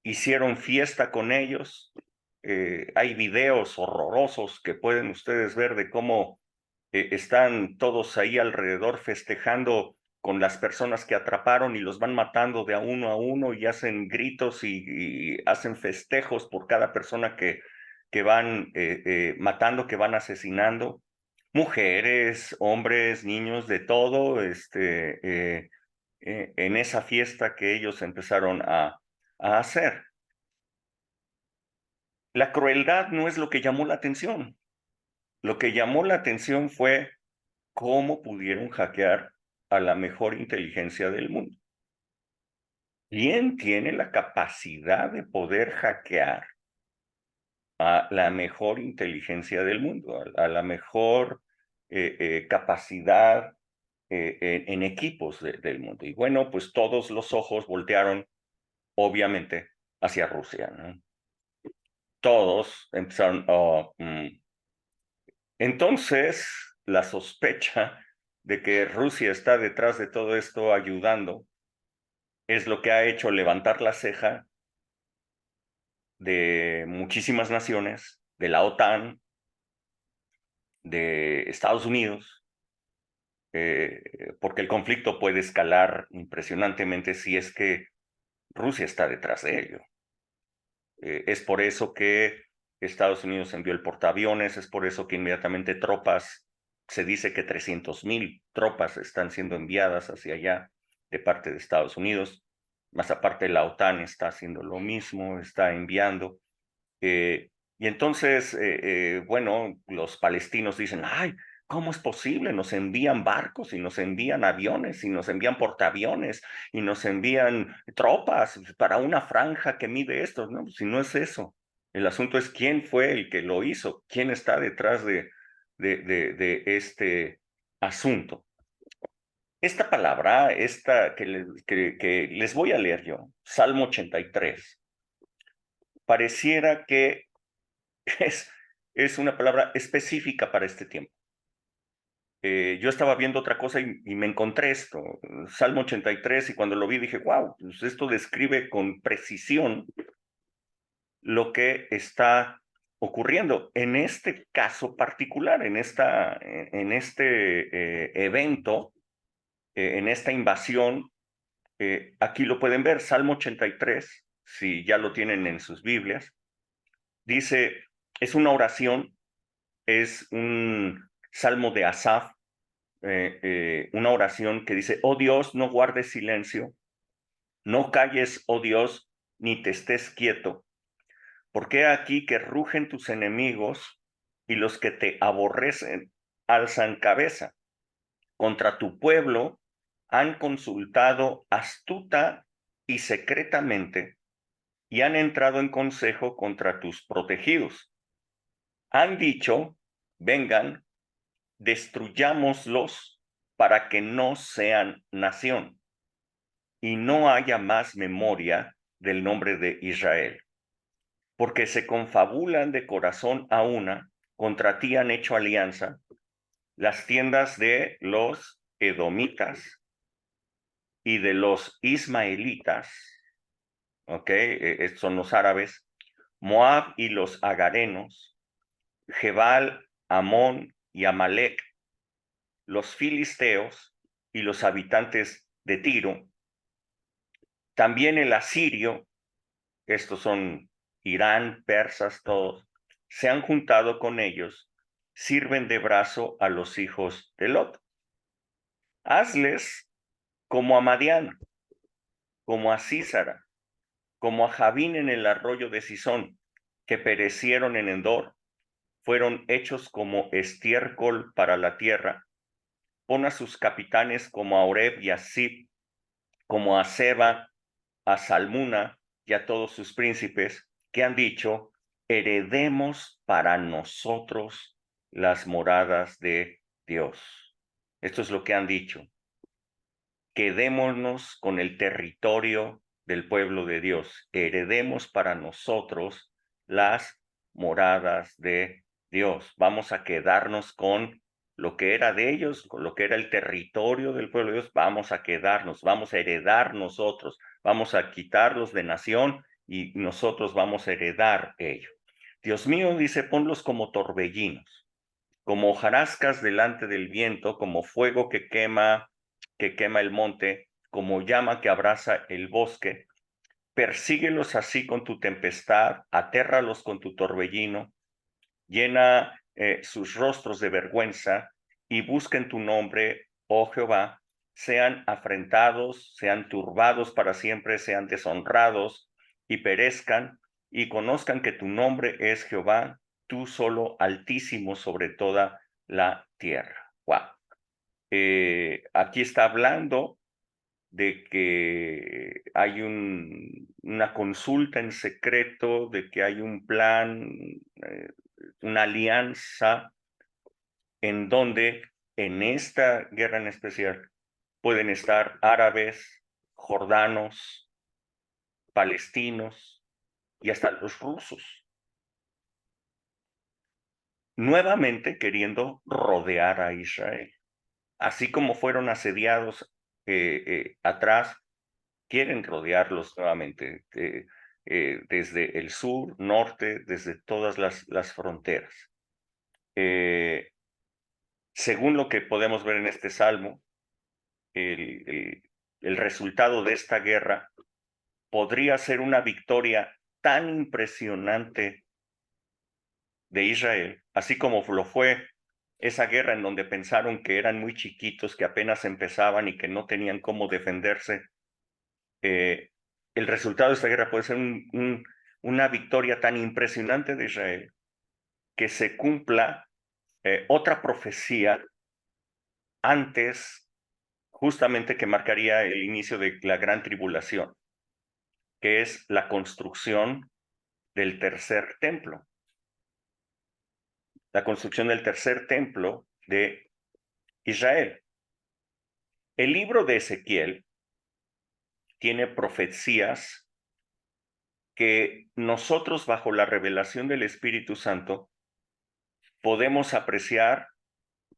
hicieron fiesta con ellos. Hay videos horrorosos que pueden ustedes ver de cómo están todos ahí alrededor festejando con las personas que atraparon y los van matando de a uno y hacen gritos y hacen festejos por cada persona que van matando, que van asesinando. Mujeres, hombres, niños, de todo, en esa fiesta que ellos empezaron a hacer. La crueldad no es lo que llamó la atención. Lo que llamó la atención fue cómo pudieron hackear a la mejor inteligencia del mundo. ¿Quién tiene la capacidad de poder hackear a la mejor inteligencia del mundo, a la mejor capacidad en equipos del mundo? Y bueno, pues todos los ojos voltearon, obviamente, hacia Rusia, ¿no? Todos empezaron, Entonces, la sospecha de que Rusia está detrás de todo esto ayudando es lo que ha hecho levantar la ceja de muchísimas naciones, de la OTAN, de Estados Unidos, porque el conflicto puede escalar impresionantemente si es que Rusia está detrás de ello. Es por eso que Estados Unidos envió el portaaviones, es por eso que inmediatamente tropas, se dice que 300,000 tropas están siendo enviadas hacia allá de parte de Estados Unidos, más aparte la OTAN está haciendo lo mismo, está enviando. Y entonces, bueno, los palestinos dicen, ay, ¿cómo es posible? Nos envían barcos y nos envían aviones y nos envían portaaviones y nos envían tropas para una franja que mide esto. No, si no es eso. El asunto es quién fue el que lo hizo, quién está detrás de este asunto. Esta palabra, esta que les voy a leer yo, Salmo 83, pareciera que es una palabra específica para este tiempo. Yo estaba viendo otra cosa y me encontré esto, Salmo 83, y cuando lo vi dije, wow, pues esto describe con precisión lo que está ocurriendo en este caso particular, en este evento, en esta invasión Aquí lo pueden ver, Salmo 83, si ya lo tienen en sus Biblias. Dice, es una oración, es un salmo de Asaf, una oración que dice, oh Dios, no guardes silencio, no calles, oh Dios, ni te estés quieto, porque aquí que rugen tus enemigos y los que te aborrecen alzan cabeza. Contra tu pueblo han consultado astuta y secretamente y han entrado en consejo contra tus protegidos. Han dicho, vengan, destruyámoslos para que no sean nación y no haya más memoria del nombre de Israel. Porque se confabulan de corazón a una, contra ti han hecho alianza, las tiendas de los edomitas y de los ismaelitas, ¿ok? Estos son los árabes, Moab y los agarenos, Jebal, Amón y Amalek, los filisteos y los habitantes de Tiro, también el asirio, estos son Irán, persas, todos, se han juntado con ellos, sirven de brazo a los hijos de Lot. Hazles como a Madián, como a Sísara, como a Javín en el arroyo de Sisón, que perecieron en Endor, fueron hechos como estiércol para la tierra. Pon a sus capitanes como a Oreb y a Sib, como a Seba, a Salmuna y a todos sus príncipes, que han dicho, heredemos para nosotros las moradas de Dios. Esto es lo que han dicho. Quedémonos con el territorio del pueblo de Dios. Heredemos para nosotros las moradas de Dios. Vamos a quedarnos con lo que era de ellos, con lo que era el territorio del pueblo de Dios. Vamos a quedarnos, vamos a heredar nosotros. Vamos a quitarlos de nación y nosotros vamos a heredar ello. Dios mío, dice, ponlos como torbellinos, como hojarascas delante del viento, como fuego que quema el monte, como llama que abraza el bosque. Persíguelos así con tu tempestad, atérralos con tu torbellino, llena sus rostros de vergüenza y busquen tu nombre, oh Jehová, sean afrentados, sean turbados para siempre, sean deshonrados y perezcan y conozcan que tu nombre es Jehová, tú solo altísimo sobre toda la tierra. Wow. Aquí está hablando de que hay una consulta en secreto, de que hay un plan, una alianza en donde en esta guerra en especial pueden estar árabes, jordanos, palestinos y hasta los rusos, nuevamente queriendo rodear a Israel. Así como fueron asediados atrás, quieren rodearlos nuevamente desde el sur, norte, desde todas las fronteras. Según lo que podemos ver en este salmo, el resultado de esta guerra podría ser una victoria tan impresionante de Israel, así como lo fue esa guerra en donde pensaron que eran muy chiquitos, que apenas empezaban y que no tenían cómo defenderse. El resultado de esta guerra puede ser una victoria tan impresionante de Israel que se cumpla otra profecía antes, justamente, que marcaría el inicio de la gran tribulación, que es la construcción del tercer templo. La construcción del tercer templo de Israel. El libro de Ezequiel tiene profecías que nosotros, bajo la revelación del Espíritu Santo, podemos apreciar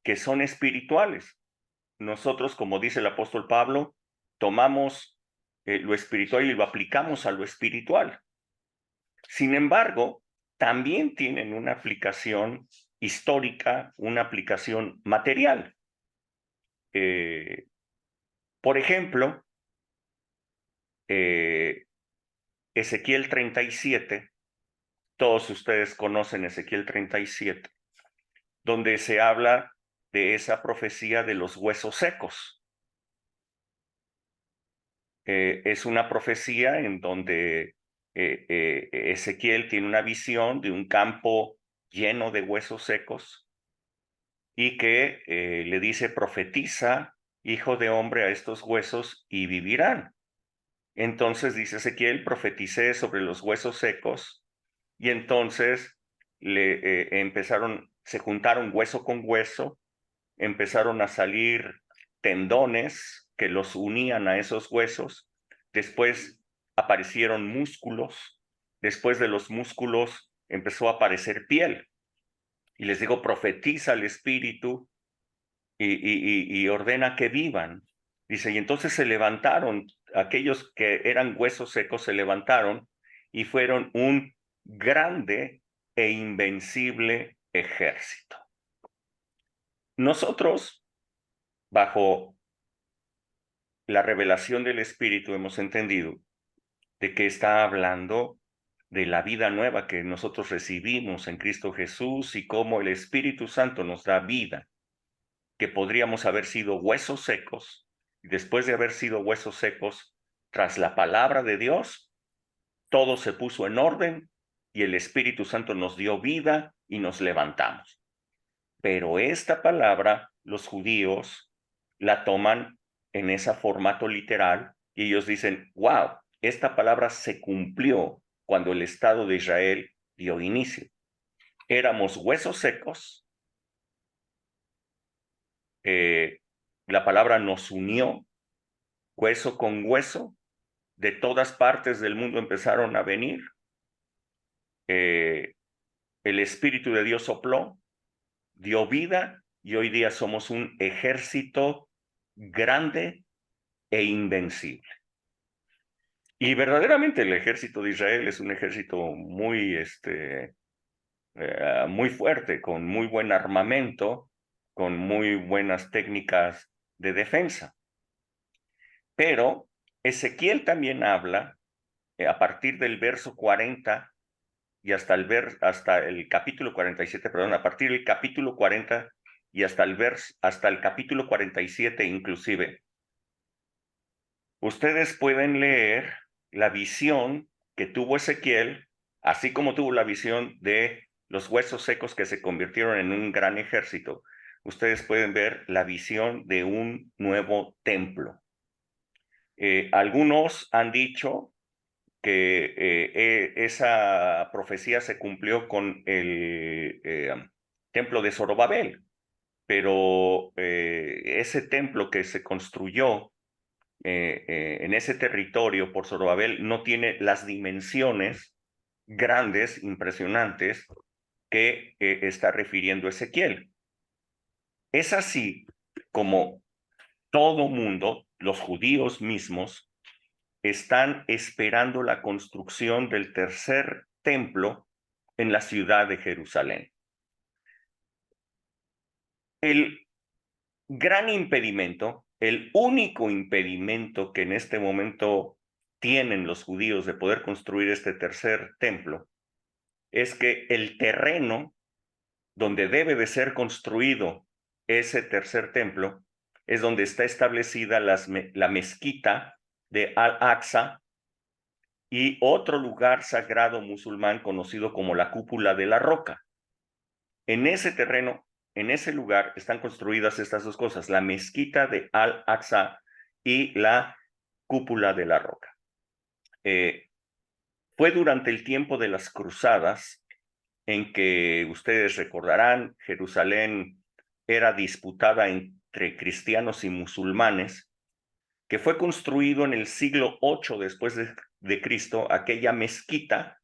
que son espirituales. Nosotros, como dice el apóstol Pablo, tomamos lo espiritual y lo aplicamos a lo espiritual. Sin embargo, también tienen una aplicación histórica, una aplicación material. Por ejemplo, Ezequiel 37, todos ustedes conocen Ezequiel 37, donde se habla de esa profecía de los huesos secos. Es una profecía en donde Ezequiel tiene una visión de un campo lleno de huesos secos y que le dice: profetiza, hijo de hombre, a estos huesos y vivirán. Entonces dice Ezequiel: profeticé sobre los huesos secos, y entonces se juntaron hueso con hueso, empezaron a salir tendones que los unían a esos huesos, después aparecieron músculos, después de los músculos empezó a aparecer piel. Y les digo: profetiza al Espíritu y ordena que vivan. Dice: y entonces se levantaron, aquellos que eran huesos secos se levantaron y fueron un grande e invencible ejército. Nosotros, bajo la revelación del Espíritu, hemos entendido de que está hablando de la vida nueva que nosotros recibimos en Cristo Jesús y cómo el Espíritu Santo nos da vida, que podríamos haber sido huesos secos, y después de haber sido huesos secos, tras la palabra de Dios, todo se puso en orden y el Espíritu Santo nos dio vida y nos levantamos. Pero esta palabra, los judíos la toman en ese formato literal y ellos dicen: wow, esta palabra se cumplió cuando el Estado de Israel dio inicio. Éramos huesos secos, la palabra nos unió, hueso con hueso, de todas partes del mundo empezaron a venir, el Espíritu de Dios sopló, dio vida, y hoy día somos un ejército grande e invencible. Y verdaderamente el ejército de Israel es un ejército muy fuerte, con muy buen armamento, con muy buenas técnicas de defensa. Pero Ezequiel también habla, a partir del verso 40 y hasta el capítulo 47, perdón, a partir del capítulo 40 y hasta el capítulo 47 inclusive, ustedes pueden leer la visión que tuvo Ezequiel, así como tuvo la visión de los huesos secos que se convirtieron en un gran ejército. Ustedes pueden ver la visión de un nuevo templo. Algunos han dicho que esa profecía se cumplió con el templo de Zorobabel, pero ese templo que se construyó en ese territorio por Zorobabel no tiene las dimensiones grandes, impresionantes, que está refiriendo Ezequiel. Es así como todo mundo, los judíos mismos, están esperando la construcción del tercer templo en la ciudad de Jerusalén. El gran impedimento, el único impedimento que en este momento tienen los judíos de poder construir este tercer templo, es que el terreno donde debe de ser construido ese tercer templo es donde está establecida la mezquita de Al-Aqsa y otro lugar sagrado musulmán conocido como la Cúpula de la Roca. En ese terreno, en ese lugar, están construidas estas dos cosas: la mezquita de Al-Aqsa y la Cúpula de la Roca. Fue durante el tiempo de las cruzadas, en que ustedes recordarán, Jerusalén era disputada entre cristianos y musulmanes, que fue construido en el siglo VIII después de Cristo aquella mezquita,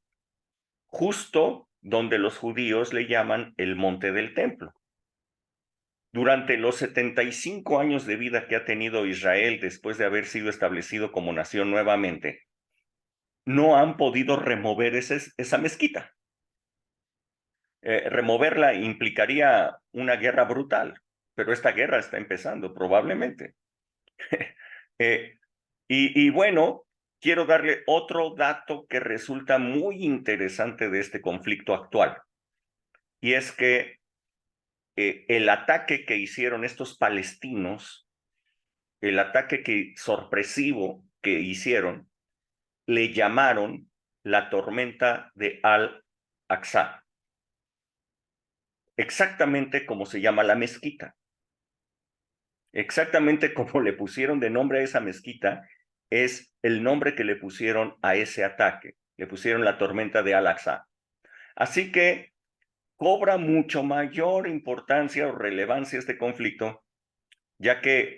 justo donde los judíos le llaman el Monte del Templo. Durante los 75 años de vida que ha tenido Israel después de haber sido establecido como nación nuevamente, no han podido remover esa mezquita. Removerla implicaría una guerra brutal, pero esta guerra está empezando probablemente. Y bueno, quiero darle otro dato que resulta muy interesante de este conflicto actual. Y es que el ataque que hicieron estos palestinos, el ataque sorpresivo que hicieron, le llamaron la tormenta de Al-Aqsa. Exactamente como se llama la mezquita. Exactamente como le pusieron de nombre a esa mezquita, es el nombre que le pusieron a ese ataque. Le pusieron la tormenta de Al-Aqsa. Así que cobra mucho mayor importancia o relevancia este conflicto, ya que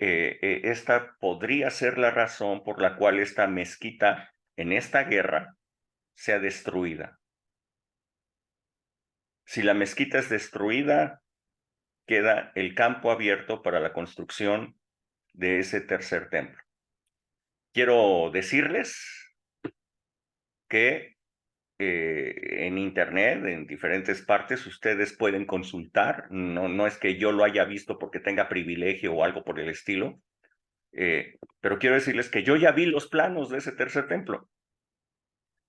esta podría ser la razón por la cual esta mezquita en esta guerra sea destruida. Si la mezquita es destruida, queda el campo abierto para la construcción de ese tercer templo. Quiero decirles que en internet, en diferentes partes, ustedes pueden consultar. No es que yo lo haya visto porque tenga privilegio o algo por el estilo, pero quiero decirles que yo ya vi los planos de ese tercer templo.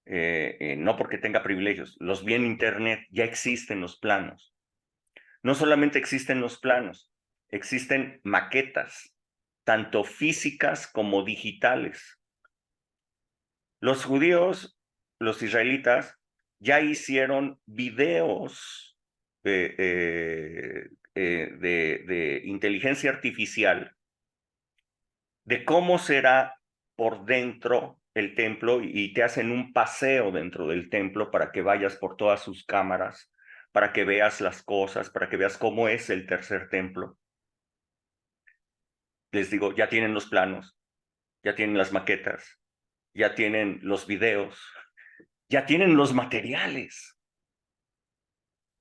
No porque tenga privilegios, los vi en internet, ya existen los planos. No solamente existen los planos, existen maquetas, tanto físicas como digitales. Los judíos, los israelitas, ya hicieron videos de inteligencia artificial de cómo será por dentro el templo y te hacen un paseo dentro del templo para que vayas por todas sus cámaras, para que veas las cosas, para que veas cómo es el tercer templo. Les digo, ya tienen los planos, ya tienen las maquetas, ya tienen los videos, ya tienen los materiales.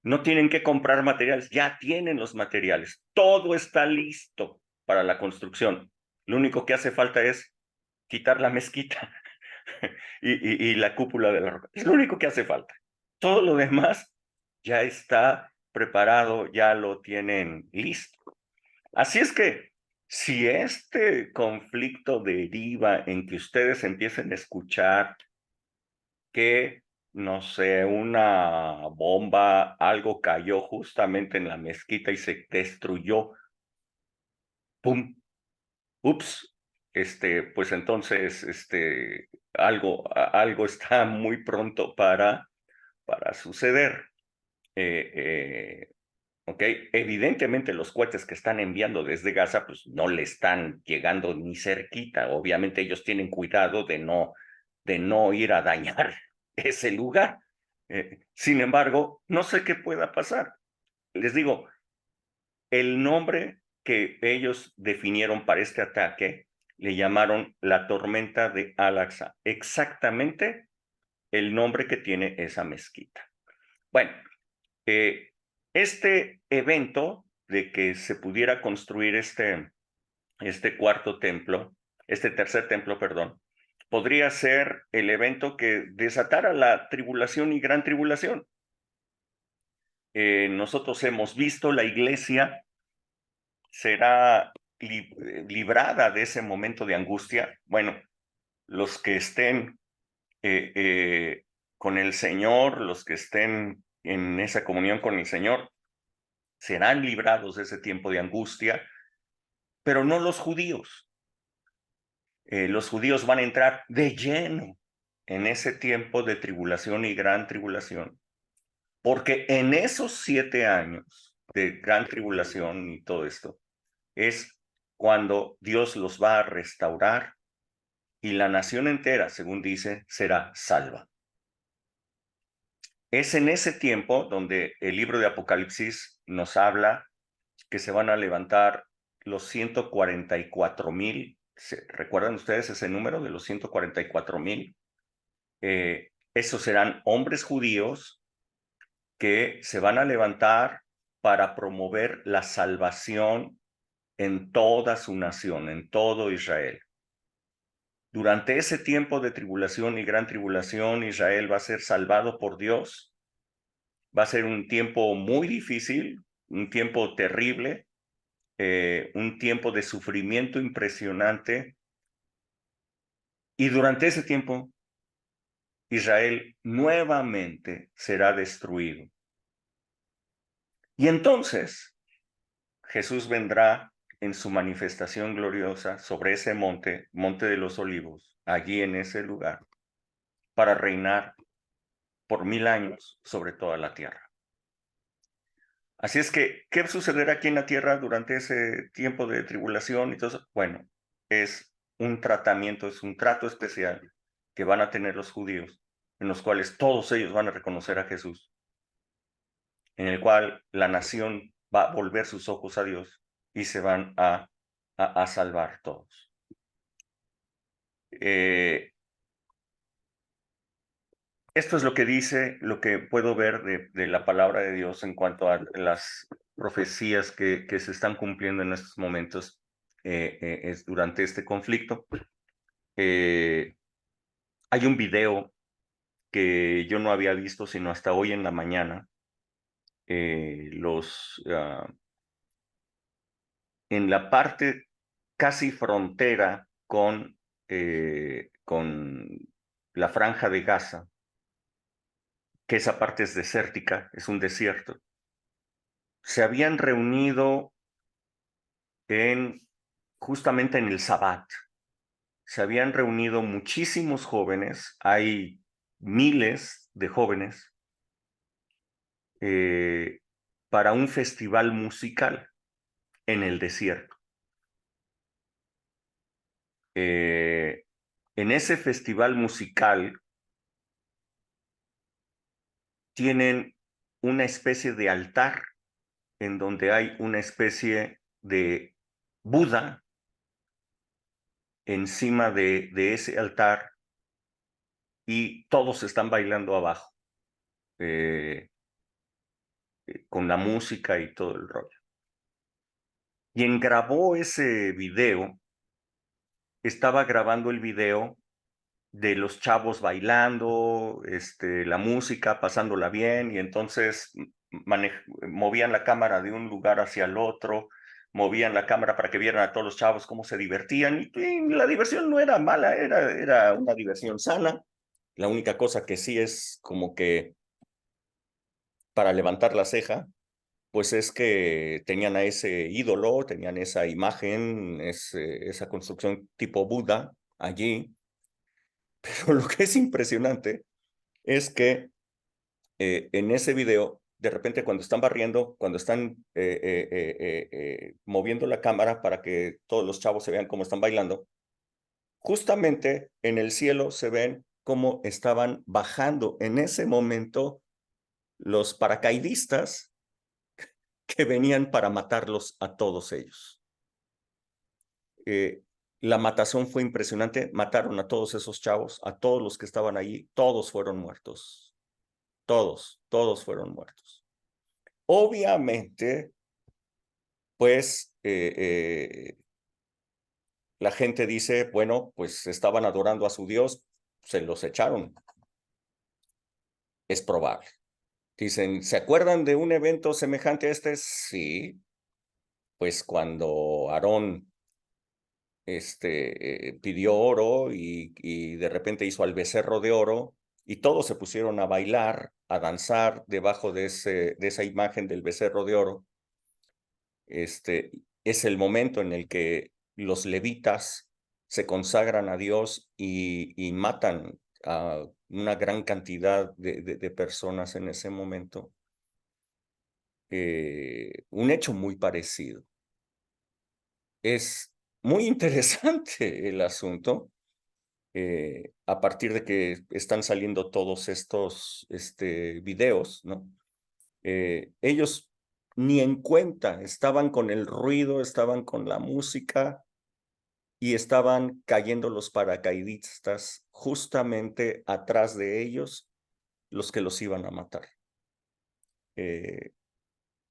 No tienen que comprar materiales, ya tienen los materiales. Todo está listo para la construcción. Lo único que hace falta es quitar la mezquita y la cúpula de la roca. Es lo único que hace falta. Todo lo demás ya está preparado, ya lo tienen listo. Así es que si este conflicto deriva en que ustedes empiecen a escuchar que, no sé, una bomba, algo cayó justamente en la mezquita y se destruyó, ¡pum! Ups, pues entonces, algo está muy pronto para suceder. ¿Ok? Evidentemente los cohetes que están enviando desde Gaza, pues no le están llegando ni cerquita. Obviamente ellos tienen cuidado de no ir a dañar ese lugar. Sin embargo, no sé qué pueda pasar. Les digo, el nombre que ellos definieron para este ataque le llamaron la tormenta de Al-Aqsa. Exactamente el nombre que tiene esa mezquita. Bueno, este evento de que se pudiera construir este cuarto templo, este tercer templo, perdón, podría ser el evento que desatara la tribulación y gran tribulación. Nosotros hemos visto la iglesia será librada de ese momento de angustia. Bueno, los que estén con el Señor, los que estén en esa comunión con el Señor, serán librados de ese tiempo de angustia, pero no los judíos. Los judíos van a entrar de lleno en ese tiempo de tribulación y gran tribulación, porque en esos 7 años de gran tribulación y todo esto, es cuando Dios los va a restaurar y la nación entera, según dice, será salva. Es en ese tiempo donde el libro de Apocalipsis nos habla que se van a levantar los 144,000. ¿Recuerdan ustedes ese número de los 144,000? Esos serán hombres judíos que se van a levantar para promover la salvación en toda su nación, en todo Israel. Durante ese tiempo de tribulación y gran tribulación, Israel va a ser salvado por Dios. Va a ser un tiempo muy difícil, un tiempo terrible, un tiempo de sufrimiento impresionante, Y durante ese tiempo, Israel nuevamente será destruido. Y entonces Jesús vendrá en su manifestación gloriosa sobre ese monte, Monte de los Olivos, allí en ese lugar, para reinar por 1000 años sobre toda la tierra. Así es que, ¿qué sucederá aquí en la tierra durante ese tiempo de tribulación y todo eso? Bueno, es un tratamiento, es un trato especial que van a tener los judíos, en los cuales todos ellos van a reconocer a Jesús, en el cual la nación va a volver sus ojos a Dios y se van a salvar todos. Esto es lo que dice, lo que puedo ver de la palabra de Dios en cuanto a las profecías que se están cumpliendo en estos momentos es durante este conflicto. Hay un video que yo no había visto sino hasta hoy en la mañana. En la parte casi frontera con la Franja de Gaza, que esa parte es desértica, es un desierto. Se habían reunido justamente en el Sabbat. Se habían reunido muchísimos jóvenes, hay miles de jóvenes, para un festival musical en el desierto. En ese festival musical tienen una especie de altar en donde hay una especie de Buda encima de ese altar y todos están bailando abajo con la música y todo el rollo. Quien grabó ese video estaba grabando el video de los chavos bailando, la música, pasándola bien, y entonces movían la cámara de un lugar hacia el otro, movían la cámara para que vieran a todos los chavos cómo se divertían, y la diversión no era mala, era una diversión sana. La única cosa que sí es como que para levantar la ceja, pues es que tenían a ese ídolo, tenían esa imagen, esa construcción tipo Buda allí. Pero lo que es impresionante es que en ese video, de repente cuando están barriendo, cuando están moviendo la cámara para que todos los chavos se vean cómo están bailando, justamente en el cielo se ven cómo estaban bajando en ese momento los paracaidistas que venían para matarlos a todos ellos. La matazón fue impresionante, mataron a todos esos chavos, a todos los que estaban allí, todos fueron muertos. Todos fueron muertos. Obviamente, pues, la gente dice, bueno, pues estaban adorando a su Dios, se los echaron. Es probable. Dicen, ¿se acuerdan de un evento semejante a este? Sí. Pues cuando Aarón pidió oro y de repente hizo al becerro de oro y todos se pusieron a bailar, a danzar debajo de esa imagen del becerro de oro. Es el momento en el que los levitas se consagran a Dios y matan a una gran cantidad de personas en ese momento. Un hecho muy parecido. Es muy interesante el asunto, a partir de que están saliendo todos estos videos, ¿no? Ellos ni en cuenta, estaban con el ruido, estaban con la música y estaban cayendo los paracaidistas justamente atrás de ellos, los que los iban a matar.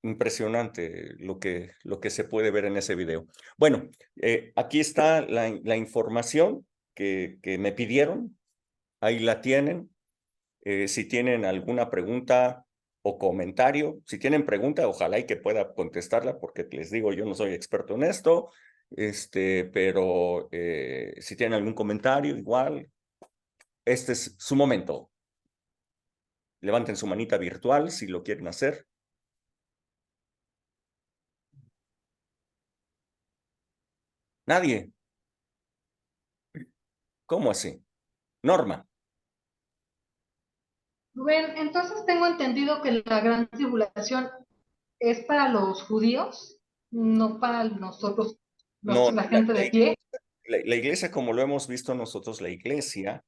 Impresionante lo que se puede ver en ese video. Bueno, aquí está la información que me pidieron, ahí la tienen. Si tienen alguna pregunta o comentario, si tienen pregunta, ojalá y que pueda contestarla, porque les digo, yo no soy experto en esto. Pero si tienen algún comentario, igual, este es su momento. Levanten su manita virtual si lo quieren hacer. Nadie. ¿Cómo así? Norma. Rubén, entonces tengo entendido que la gran tribulación es para los judíos, no para nosotros, No, la gente de pie. la iglesia, como lo hemos visto nosotros, la iglesia,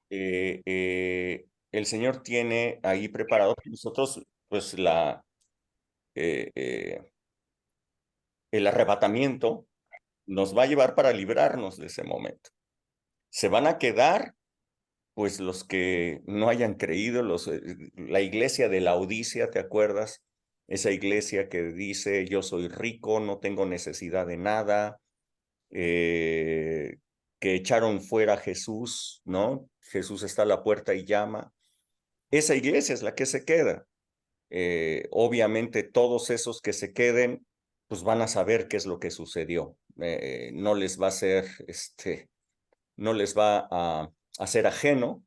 el Señor tiene ahí preparado para nosotros, pues, el arrebatamiento nos va a llevar para librarnos de ese momento. Se van a quedar, pues, los que no hayan creído, la iglesia de Laodicea, ¿te acuerdas? Esa iglesia que dice, yo soy rico, no tengo necesidad de nada, que echaron fuera a Jesús, ¿no? Jesús está a la puerta y llama. Esa iglesia es la que se queda. Obviamente todos esos que se queden, pues van a saber qué es lo que sucedió. No les va a ser, no les va a ser ajeno.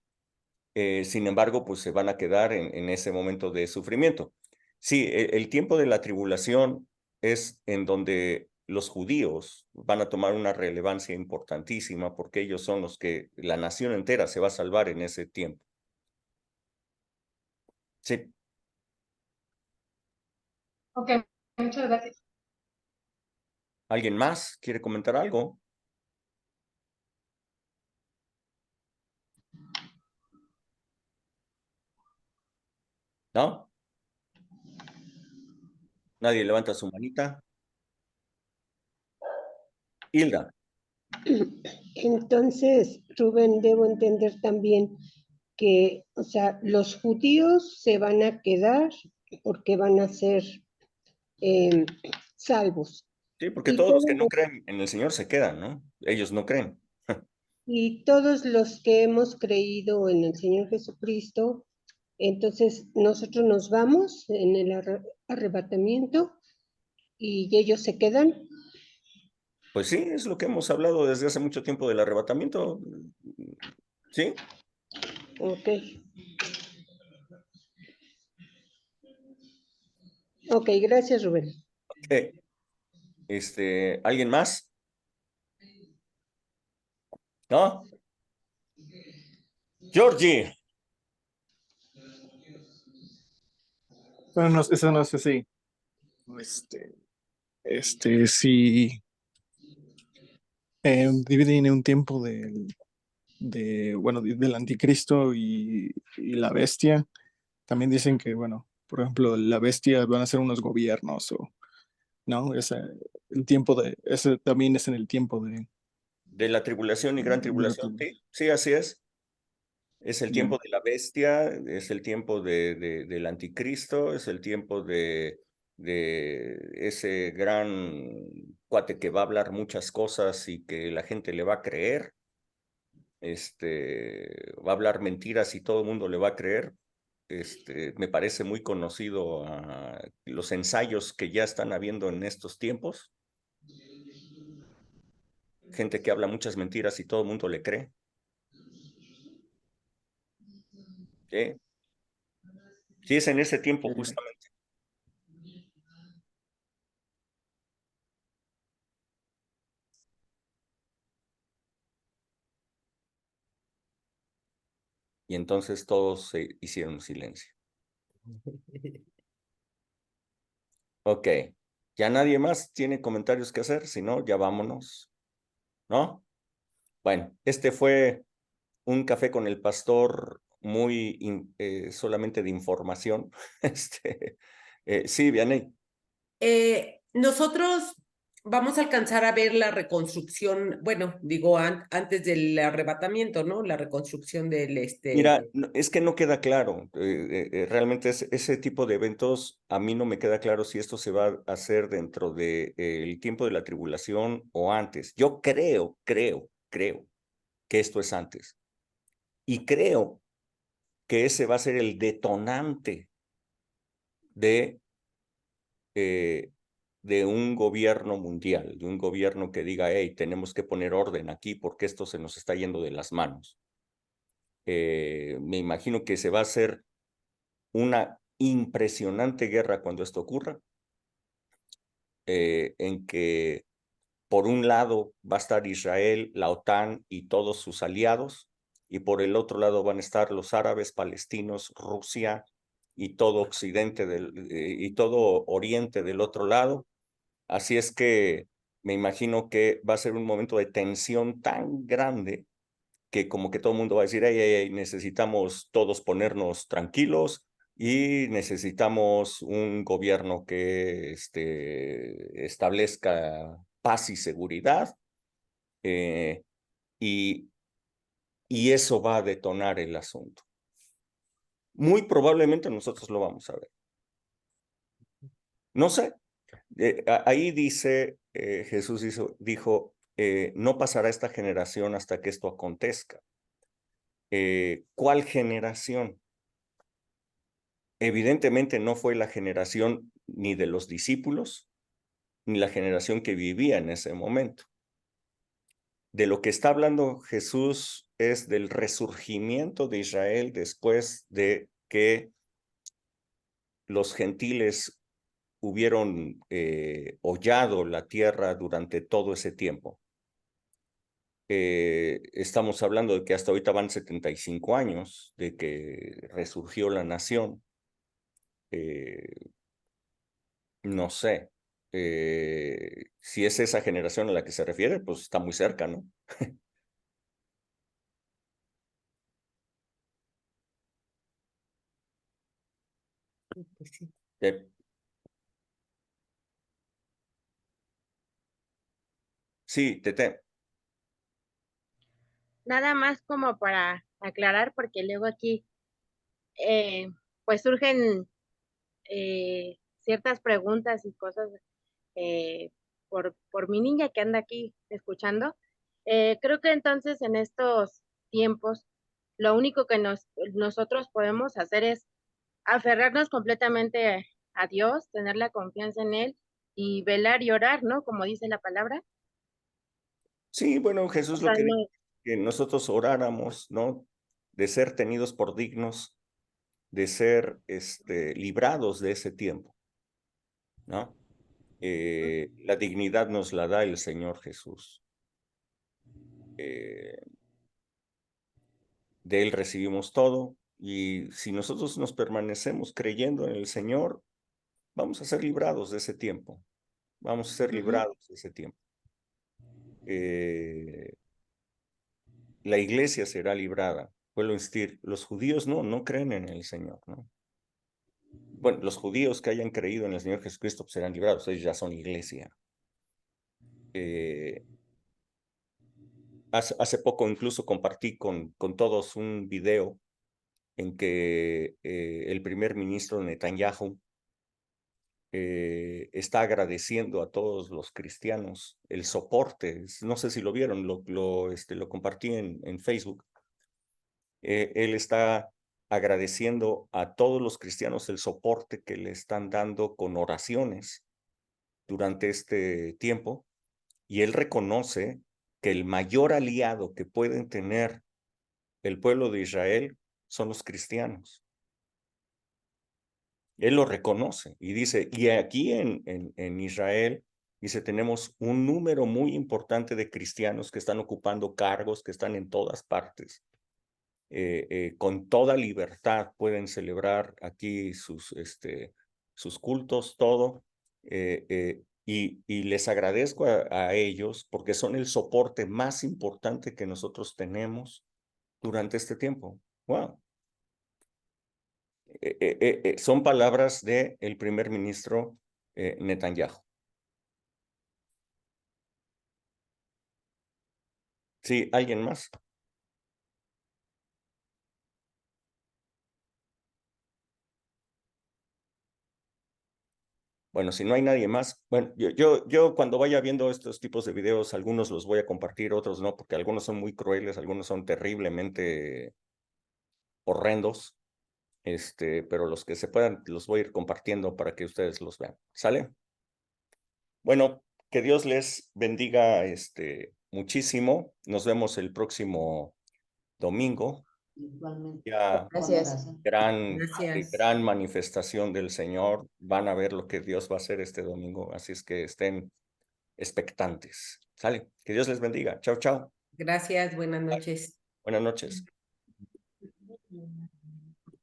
Sin embargo, pues se van a quedar en ese momento de sufrimiento. Sí, el tiempo de la tribulación es en donde los judíos van a tomar una relevancia importantísima porque ellos son los que la nación entera se va a salvar en ese tiempo. Sí. Ok, muchas gracias. ¿Alguien más quiere comentar algo? ¿No? Nadie levanta su manita. Hilda. Entonces, Rubén, debo entender también que, o sea, los judíos se van a quedar porque van a ser salvos. Sí, porque Y todos los que todos, no creen en el Señor se quedan, ¿no? Ellos no creen. y todos los que hemos creído en el Señor Jesucristo, entonces nosotros nos vamos en el arrebatamiento y ellos se quedan. Pues sí, es lo que hemos hablado desde hace mucho tiempo del arrebatamiento. ¿Sí? Ok. Ok, gracias, Rubén. Ok. ¿Alguien más? ¿No? Georgie. Bueno, no, eso no sé si. Sí, dividen en un tiempo del anticristo y la bestia. También dicen que, bueno, por ejemplo, la bestia van a ser unos gobiernos ¿no? Ese también es en el tiempo De la tribulación y gran de la tribulación, sí, sí, así es. Es el tiempo de la bestia, es el tiempo del anticristo, es el tiempo de ese gran cuate que va a hablar muchas cosas y que la gente le va a creer. Va a hablar mentiras y todo el mundo le va a creer. Me parece muy conocido los ensayos que ya están habiendo en estos tiempos. Gente que habla muchas mentiras y todo el mundo le cree. ¿Sí? Sí, es en ese tiempo justamente. Y entonces todos se hicieron silencio. Ok. Ya nadie más tiene comentarios que hacer, si no, ya vámonos. ¿No? Bueno, este fue un café con el pastor muy solamente de información. Sí, Vianney. Nosotros vamos a alcanzar a ver la reconstrucción, bueno, digo, antes del arrebatamiento, ¿no? La reconstrucción del Mira, es que no queda claro. Realmente ese tipo de eventos, a mí no me queda claro si esto se va a hacer dentro del tiempo de la tribulación o antes. Yo creo que esto es antes. Y creo que ese va a ser el detonante de de un gobierno mundial, de un gobierno que diga, hey, tenemos que poner orden aquí porque esto se nos está yendo de las manos. Me imagino que se va a hacer una impresionante guerra cuando esto ocurra, en que por un lado va a estar Israel, la OTAN y todos sus aliados, y por el otro lado van a estar los árabes, palestinos, Rusia y todo Occidente y todo Oriente del otro lado. Así es que me imagino que va a ser un momento de tensión tan grande que como que todo el mundo va a decir, hey, necesitamos todos ponernos tranquilos y necesitamos un gobierno que establezca paz y seguridad, eh, y, y eso va a detonar el asunto. Muy probablemente nosotros lo vamos a ver. No sé. Ahí dice, Jesús dijo, no pasará esta generación hasta que esto acontezca. ¿Cuál generación? Evidentemente no fue la generación ni de los discípulos, ni la generación que vivía en ese momento. De lo que está hablando Jesús es del resurgimiento de Israel después de que los gentiles hubieron hollado la tierra durante todo ese tiempo. Estamos hablando de que hasta ahorita van 75 años de que resurgió la nación. No sé. Si es esa generación a la que se refiere, pues está muy cerca, ¿no? Pues sí. Sí, Tete. Nada más como para aclarar, porque luego aquí pues surgen ciertas preguntas y cosas por mi niña que anda aquí escuchando. Creo que entonces en estos tiempos lo único que nosotros podemos hacer es aferrarnos completamente a Dios, tener la confianza en Él y velar y orar, ¿no? Como dice la palabra. Sí, bueno, O Jesús lo sea, que dijo, no, que nosotros oráramos, ¿no? De ser tenidos por dignos, de ser librados de ese tiempo, ¿no? La dignidad nos la da el Señor Jesús. De Él recibimos todo, y si nosotros nos permanecemos creyendo en el Señor, vamos a ser librados de ese tiempo. Vamos a ser librados de ese tiempo. La iglesia será librada. Vuelvo a insistir, los judíos no creen en el Señor, ¿no? Bueno, los judíos que hayan creído en el Señor Jesucristo pues, serán librados, ellos ya son iglesia. Hace poco incluso compartí con todos un video en que el primer ministro Netanyahu está agradeciendo a todos los cristianos el soporte. No sé si lo vieron, lo compartí en Facebook. Él está agradeciendo a todos los cristianos el soporte que le están dando con oraciones durante este tiempo, y él reconoce que el mayor aliado que pueden tener el pueblo de Israel son los cristianos. Él lo reconoce y dice, y aquí en Israel, dice, tenemos un número muy importante de cristianos que están ocupando cargos, que están en todas partes. Con toda libertad pueden celebrar aquí sus cultos, todo, y les agradezco a ellos porque son el soporte más importante que nosotros tenemos durante este tiempo. Wow. Son palabras del primer ministro Netanyahu. Sí, ¿alguien más? Bueno, si no hay nadie más, bueno, yo cuando vaya viendo estos tipos de videos, algunos los voy a compartir, otros no, porque algunos son muy crueles, algunos son terriblemente horrendos, pero los que se puedan los voy a ir compartiendo para que ustedes los vean. ¿Sale? Bueno, que Dios les bendiga muchísimo. Nos vemos el próximo domingo. Igualmente. Ya Gracias. Gracias. gran manifestación del Señor. Van a ver lo que Dios va a hacer este domingo. Así es que estén expectantes. Sale. Que Dios les bendiga. Chao, chao. Gracias, buenas noches. Buenas noches.